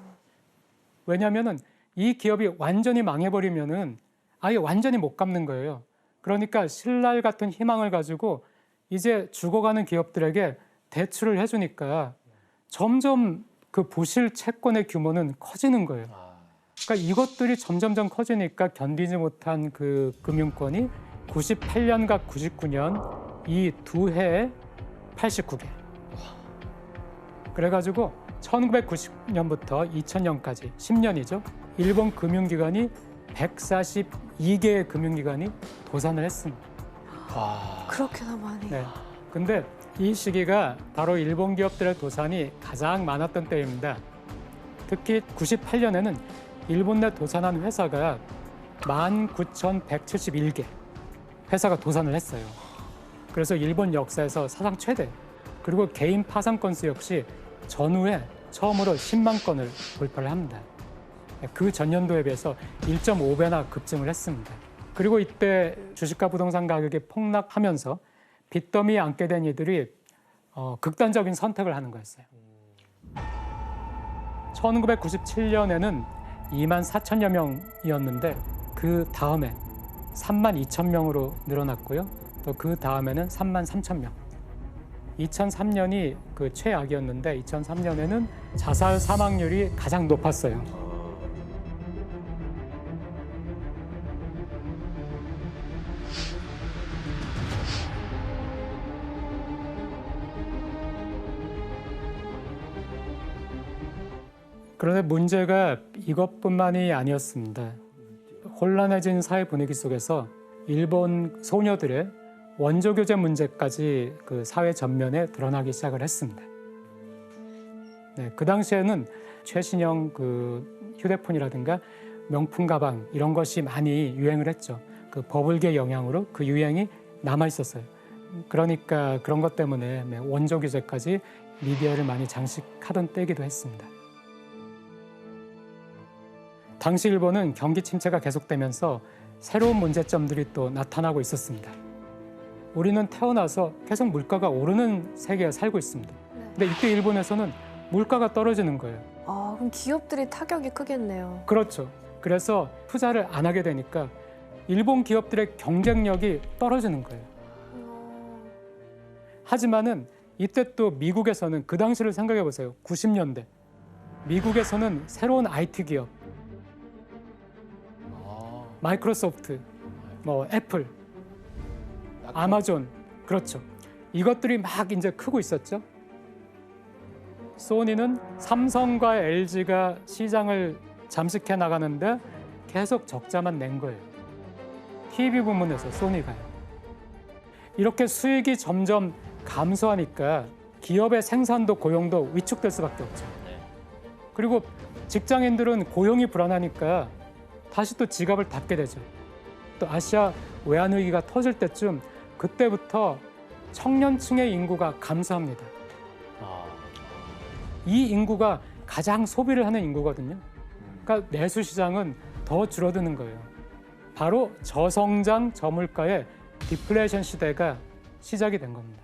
왜냐하면은 이 기업이 완전히 망해버리면은 아예 완전히 못 갚는 거예요. 그러니까 신랄 같은 희망을 가지고 이제 죽어가는 기업들에게 대출을 해주니까 점점 그 부실 채권의 규모는 커지는 거예요. 그러니까 이것들이 점점점 커지니까 견디지 못한 그 금융권이 98년과 99년 이 두 해에 89개. 그래가지고 1990년부터 2000년까지 10년이죠. 일본 금융기관이 142개의 금융기관이 도산을 했습니다. 그렇게나 많이. 네. 근데 이 시기가 바로 일본 기업들의 도산이 가장 많았던 때입니다. 특히 98년에는 일본 내 도산한 회사가 19,171개 회사가 도산을 했어요. 그래서 일본 역사에서 사상 최대. 그리고 개인 파산 건수 역시 전후에 처음으로 10만 건을 돌파를 합니다. 그 전년도에 비해서 1.5배나 급증을 했습니다. 그리고 이때 주식과 부동산 가격이 폭락하면서 빚더미에 앉게 된 이들이 극단적인 선택을 하는 거였어요. 1997년에는 2만 4천여 명이었는데 그 다음에 3만 2천 명으로 늘어났고요. 또 그 다음에는 3만 3천 명. 2003년이 그 최악이었는데 2003년에는 자살 사망률이 가장 높았어요. 그런데 문제가 이것뿐만이 아니었습니다. 혼란해진 사회 분위기 속에서 일본 소녀들의 원조 교제 문제까지 그 사회 전면에 드러나기 시작을 했습니다. 네, 그 당시에는 최신형 그 휴대폰이라든가 명품 가방 이런 것이 많이 유행을 했죠. 그 버블계 영향으로 그 유행이 남아 있었어요. 그러니까 그런 것 때문에 원조 교제까지 미디어를 많이 장식하던 때이기도 했습니다. 당시 일본은 경기 침체가 계속되면서 새로운 문제점들이 또 나타나고 있었습니다. 우리는 태어나서 계속 물가가 오르는 세계에 살고 있습니다. 근데 이때 일본에서는 물가가 떨어지는 거예요. 아, 그럼 기업들이 타격이 크겠네요. 그렇죠. 그래서 투자를 안 하게 되니까 일본 기업들의 경쟁력이 떨어지는 거예요. 하지만은 이때 또 미국에서는 그 당시를 생각해 보세요. 90년대. 미국에서는 새로운 IT 기업, 마이크로소프트, 애플 아마존, 그렇죠. 이것들이 막 이제 크고 있었죠. 소니는 삼성과 LG가 시장을 잠식해 나가는데 계속 적자만 낸 거예요. TV 부문에서 소니가요. 이렇게 수익이 점점 감소하니까 기업의 생산도 고용도 위축될 수밖에 없죠. 그리고 직장인들은 고용이 불안하니까 다시 또 지갑을 닫게 되죠. 또 아시아 외환 위기가 터질 때쯤 그때부터 청년층의 인구가 감소합니다. 이 인구가 가장 소비를 하는 인구거든요. 그러니까 내수 시장은 더 줄어드는 거예요. 바로 저성장 저물가의 디플레이션 시대가 시작이 된 겁니다.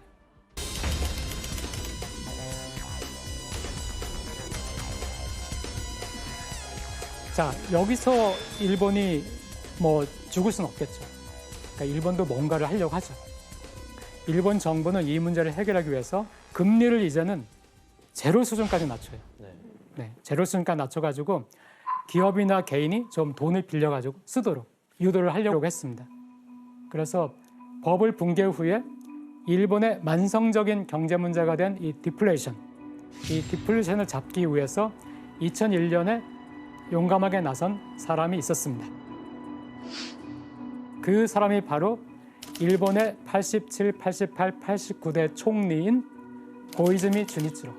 자, 여기서 일본이 뭐 죽을 수는 없겠죠. 그러니까 일본도 뭔가를 하려고 하죠. 일본 정부는 이 문제를 해결하기 위해서 금리를 이제는 제로 수준까지 낮춰요. 네, 제로 수준까지 낮춰가지고 기업이나 개인이 좀 돈을 빌려가지고 쓰도록 유도를 하려고 했습니다. 그래서 버블 붕괴 후에 일본의 만성적인 경제 문제가 된 이 디플레이션을 잡기 위해서 2001년에 용감하게 나선 사람이 있었습니다. 그 사람이 바로 일본의 87, 88, 89대 총리인 고이즈미 주니치로.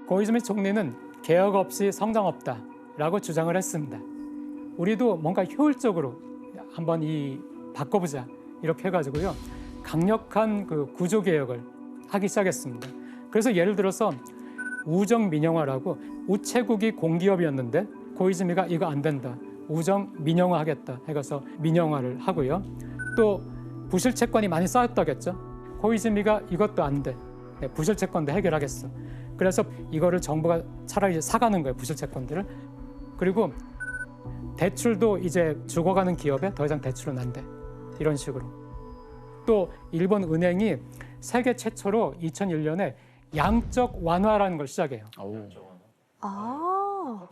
고이즈미 총리는 개혁 없이 성장 없다라고 주장을 했습니다. 우리도 뭔가 효율적으로 한번 바꿔보자 이렇게 해가지고요 강력한 그 구조 개혁을 하기 시작했습니다. 그래서 예를 들어서 우정 민영화라고 우체국이 공기업이었는데 고이즈미가 이거 안 된다. 우정 민영화 하겠다 해서 민영화를 하고요. 또 부실 채권이 많이 쌓였다겠죠. 고이즈미가 이것도 안 돼. 부실 채권도 해결하겠어. 그래서 이거를 정부가 차라리 사가는 거예요. 부실 채권들을. 그리고 대출도 이제 죽어가는 기업에 더 이상 대출은 안 돼. 이런 식으로. 또 일본 은행이 세계 최초로 2001년에 양적 완화라는 걸 시작해요. 아.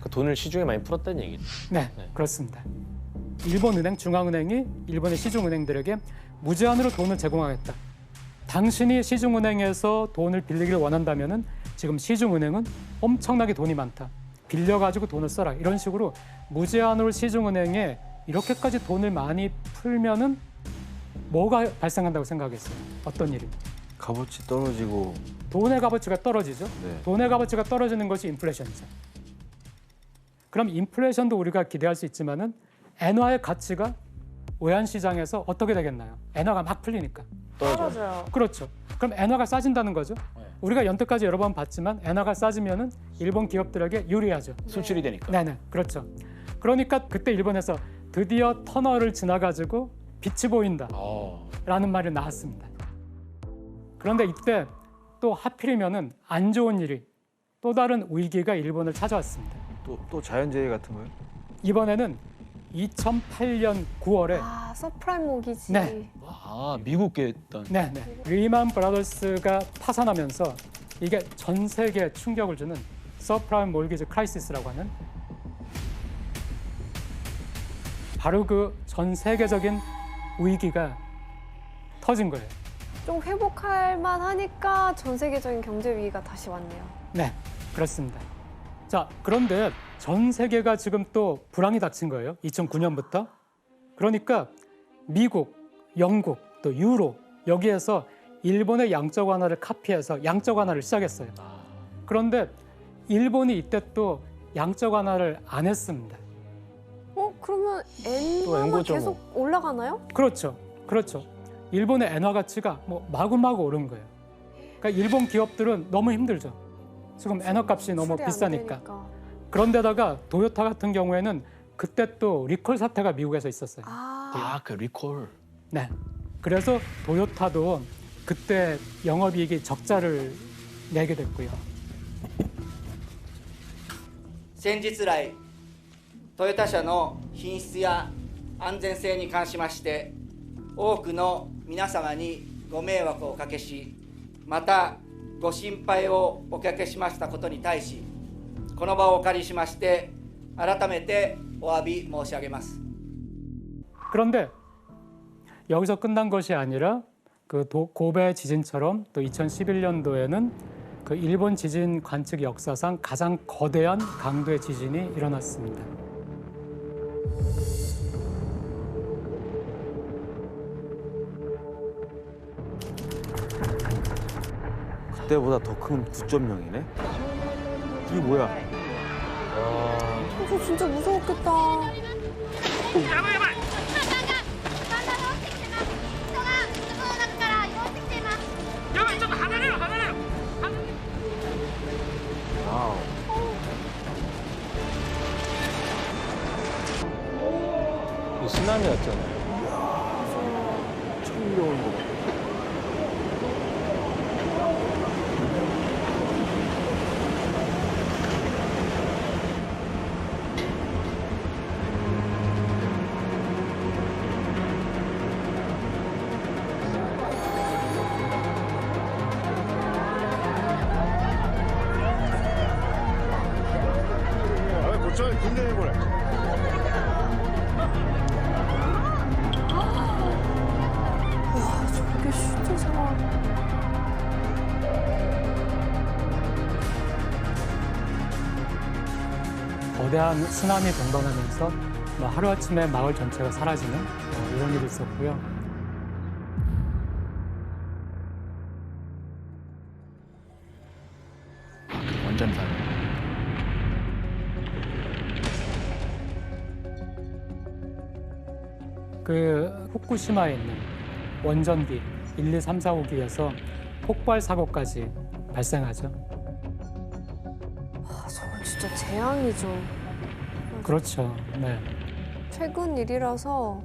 그 돈을 시중에 많이 풀었다는 얘기죠. 네, 그렇습니다. 일본 은행, 중앙은행이 일본의 시중은행들에게 무제한으로 돈을 제공하겠다. 당신이 시중은행에서 돈을 빌리기를 원한다면은 지금 시중은행은 엄청나게 돈이 많다. 빌려가지고 돈을 써라. 이런 식으로 무제한으로 시중은행에 이렇게까지 돈을 많이 풀면은 뭐가 발생한다고 생각했어요? 어떤 일이? 값어치 떨어지고. 돈의 값어치가 떨어지죠. 네. 돈의 값어치가 떨어지는 것이 인플레이션이죠. 그럼 인플레이션도 우리가 기대할 수 있지만은 엔화의 가치가 외환 시장에서 어떻게 되겠나요? 엔화가 막 풀리니까. 떨어져요. 그렇죠. 그럼 엔화가 싸진다는 거죠. 우리가 연태까지 여러 번 봤지만 엔화가 싸지면은 일본 기업들에게 유리하죠. 수출이 되니까. 네네, 그렇죠. 그러니까 그때 일본에서 드디어 터널을 지나가지고 빛이 보인다라는 말이 나왔습니다. 그런데 이때 또 하필이면은 안 좋은 일이 또 다른 위기가 일본을 찾아왔습니다. 또 자연재해 같은 거요? 이번에는 2008년 9월에 서프라임 모기지. 네. 미국에 있던. 네. 리만 브라더스가 파산하면서 이게 전 세계에 충격을 주는 서프라임 몰기지 크라이시스라고 하는 바로 그 전 세계적인 위기가 터진 거예요. 좀 회복할 만하니까 전 세계적인 경제 위기가 다시 왔네요. 네, 그렇습니다. 자, 그런데 전 세계가 지금 또 불황이 닥친 거예요. 2009년부터. 그러니까 미국, 영국, 또 유로 여기에서 일본의 양적 완화를 카피해서 양적 완화를 시작했어요. 그런데 일본이 이때 또 양적 완화를 안 했습니다. 그러면 엔화가 계속 올라가나요? 그렇죠. 일본의 엔화 가치가 마구마구 오른 거예요. 그러니까 일본 기업들은 너무 힘들죠. 지금 엔화 값이 너무 비싸니까. 그런데다가 도요타 같은 경우에는 그때 또 리콜 사태가 미국에서 있었어요. 그 리콜. 네. 그래서 도요타도 그때 영업이익이 적자를 내게 됐고요. 先日来トヨタ車の品質や安全性に関しまして多くの皆様にご迷惑をおかけしまたご心配をおかけしましたことに対し、この場をお借りしまして改めてお詫び申し上げます。 그런데 여기서 끝난 것이 아니라 그 고베 지진처럼 또 2011년도에는 그 일본 지진 관측 역사상 가장 거대한 강도의 지진이 일어났습니다. 그때보다 더 큰 9.0이네? 이게 뭐야? 이거 진짜 무서웠겠다. 와우. 이 쓰나미였잖아요. 처음 들어오는 거 같아. 고쳐 군대에 보내. 와, 저게 진짜 상황. 거대한 쓰나미 동반하면서 뭐 하루아침에 마을 전체가 사라지는 이런 일이 있었고요. 완전 살. 그 후쿠시마에 있는 원전기 1, 2, 3, 4호기에서 폭발 사고까지 발생하죠. 아, 저건 진짜 재앙이죠. 그렇죠. 네. 최근 일이라서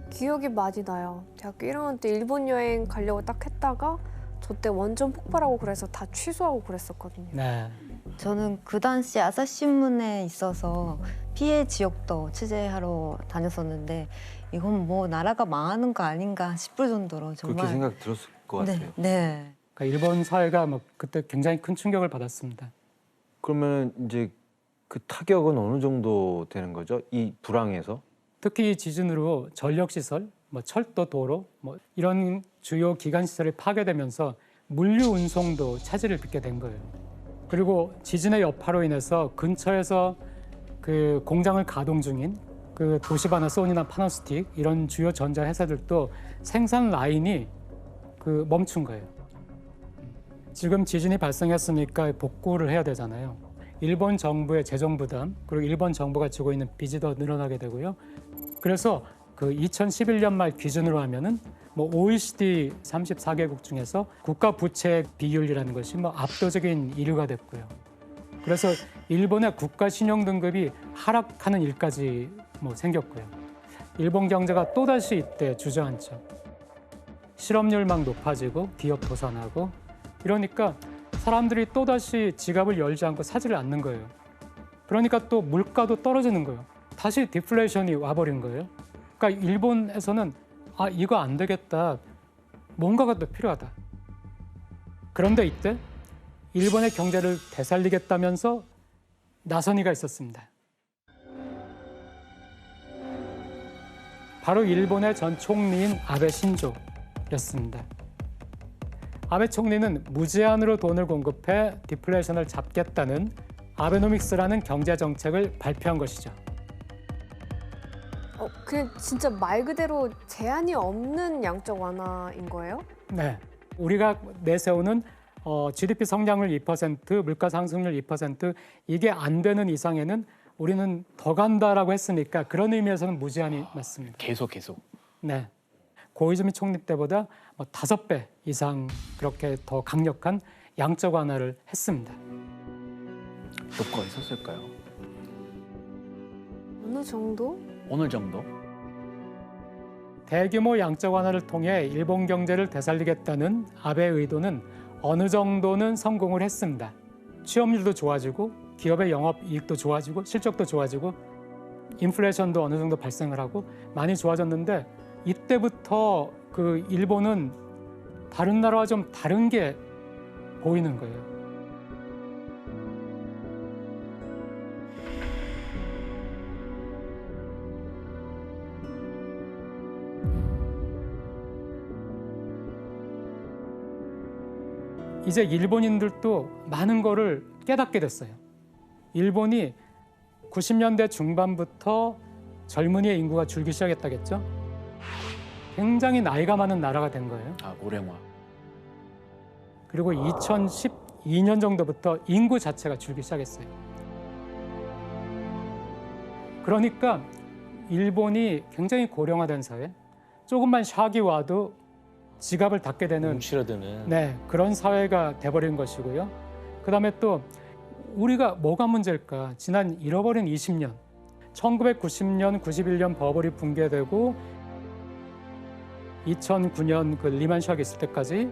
기억이 많이 나요. 대학교 1학년 때 일본 여행 가려고 딱 했다가 저 때 원전 폭발하고 그래서 다 취소하고 그랬었거든요. 네. 저는 그 당시 아사히신문에 있어서 피해 지역도 취재하러 다녔었는데 이건 뭐 나라가 망하는 거 아닌가 싶을 정도로 정말 그렇게 생각 들었을 것 같아요. 네, 네. 그러니까 일본 사회가 뭐 그때 굉장히 큰 충격을 받았습니다. 그러면 이제 그 타격은 어느 정도 되는 거죠? 이 불황에서? 특히 이 지진으로 전력시설, 뭐 철도, 도로, 뭐 이런 주요 기관 시설이 파괴되면서 물류 운송도 차질을 빚게 된 거예요. 그리고 지진의 여파로 인해서 근처에서 그 공장을 가동 중인 그 도시바나, 소니나 파나소닉 이런 주요 전자 회사들도 생산 라인이 그 멈춘 거예요. 지금 지진이 발생했으니까 복구를 해야 되잖아요. 일본 정부의 재정 부담, 그리고 일본 정부가 지고 있는 빚이 더 늘어나게 되고요. 그래서 그 2011년 말 기준으로 하면은 뭐 OECD 34개국 중에서 국가 부채 비율이라는 것이 뭐 압도적인 1위가 됐고요. 그래서 일본의 국가 신용 등급이 하락하는 일까지 뭐 생겼고요. 일본 경제가 또다시 이때 주저앉죠. 실업률 막 높아지고 기업 도산하고 이러니까 사람들이 또다시 지갑을 열지 않고 사지를 않는 거예요. 그러니까 또 물가도 떨어지는 거예요. 다시 디플레이션이 와버린 거예요. 그러니까 일본에서는 아, 이거 안 되겠다. 뭔가가 더 필요하다. 그런데 이때 일본의 경제를 되살리겠다면서 나선 이가 있었습니다. 바로 일본의 전 총리인 아베 신조였습니다. 아베 총리는 무제한으로 돈을 공급해 디플레이션을 잡겠다는 아베노믹스라는 경제 정책을 발표한 것이죠. 그냥 진짜 말 그대로 제한이 없는 양적 완화인 거예요? 네, 우리가 내세우는 GDP 성장률 2%, 물가 상승률 2% 이게 안 되는 이상에는 우리는 더 간다라고 했으니까 그런 의미에서는 무제한이 맞습니다. 계속. 네, 고이즈미 총리 때보다 5배 이상 그렇게 더 강력한 양적 완화를 했습니다. 효과가 있었을까요? 어느 정도? 어느 정도? 대규모 양적 완화를 통해 일본 경제를 되살리겠다는 아베의 의도는 어느 정도는 성공을 했습니다. 취업률도 좋아지고 기업의 영업이익도 좋아지고 실적도 좋아지고 인플레이션도 어느 정도 발생을 하고 많이 좋아졌는데 이때부터 그 일본은 다른 나라와 좀 다른 게 보이는 거예요. 이제 일본인들도 많은 거를 깨닫게 됐어요. 일본이 90년대 중반부터 젊은이의 인구가 줄기 시작했다겠죠. 굉장히 나이가 많은 나라가 된 거예요. 아, 고령화. 그리고 2012년 정도부터 인구 자체가 줄기 시작했어요. 그러니까 일본이 굉장히 고령화된 사회, 조금만 샥이 와도 지갑을 닫게 되는 뭉치려드는. 네, 그런 사회가 돼버린 것이고요. 그다음에 또 우리가 뭐가 문제일까? 지난 잃어버린 20년, 1990년, 91년 버블이 붕괴되고 2009년 그 리만 샥이 있을 때까지,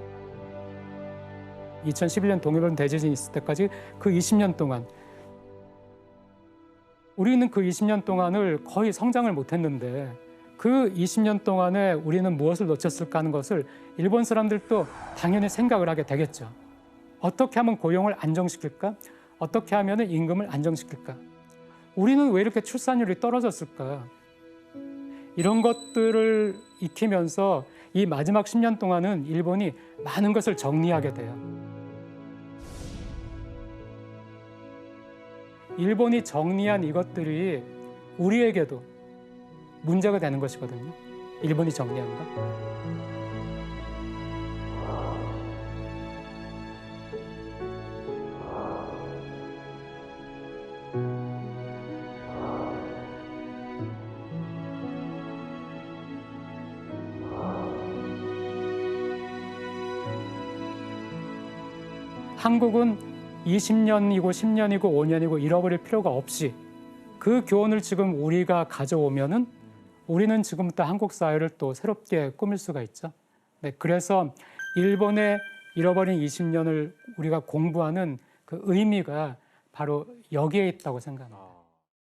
2011년 동일본 대지진이 있을 때까지 그 20년 동안 우리는 그 20년 동안을 거의 성장을 못했는데 그 20년 동안에 우리는 무엇을 놓쳤을까 하는 것을 일본 사람들도 당연히 생각을 하게 되겠죠. 어떻게 하면 고용을 안정시킬까? 어떻게 하면 임금을 안정시킬까? 우리는 왜 이렇게 출산율이 떨어졌을까? 이런 것들을 익히면서 이 마지막 10년 동안은 일본이 많은 것을 정리하게 돼요. 일본이 정리한 이것들이 우리에게도 문제가 되는 것이거든요. 일본이 정리한 거. 한국은 20년이고 10년이고 5년이고 잃어버릴 필요가 없이 그 교훈을 지금 우리가 가져오면은 우리는 지금부터 한국 사회를 또 새롭게 꾸밀 수가 있죠. 네, 그래서 일본의 잃어버린 20년을 우리가 공부하는 그 의미가 바로 여기에 있다고 생각합니다.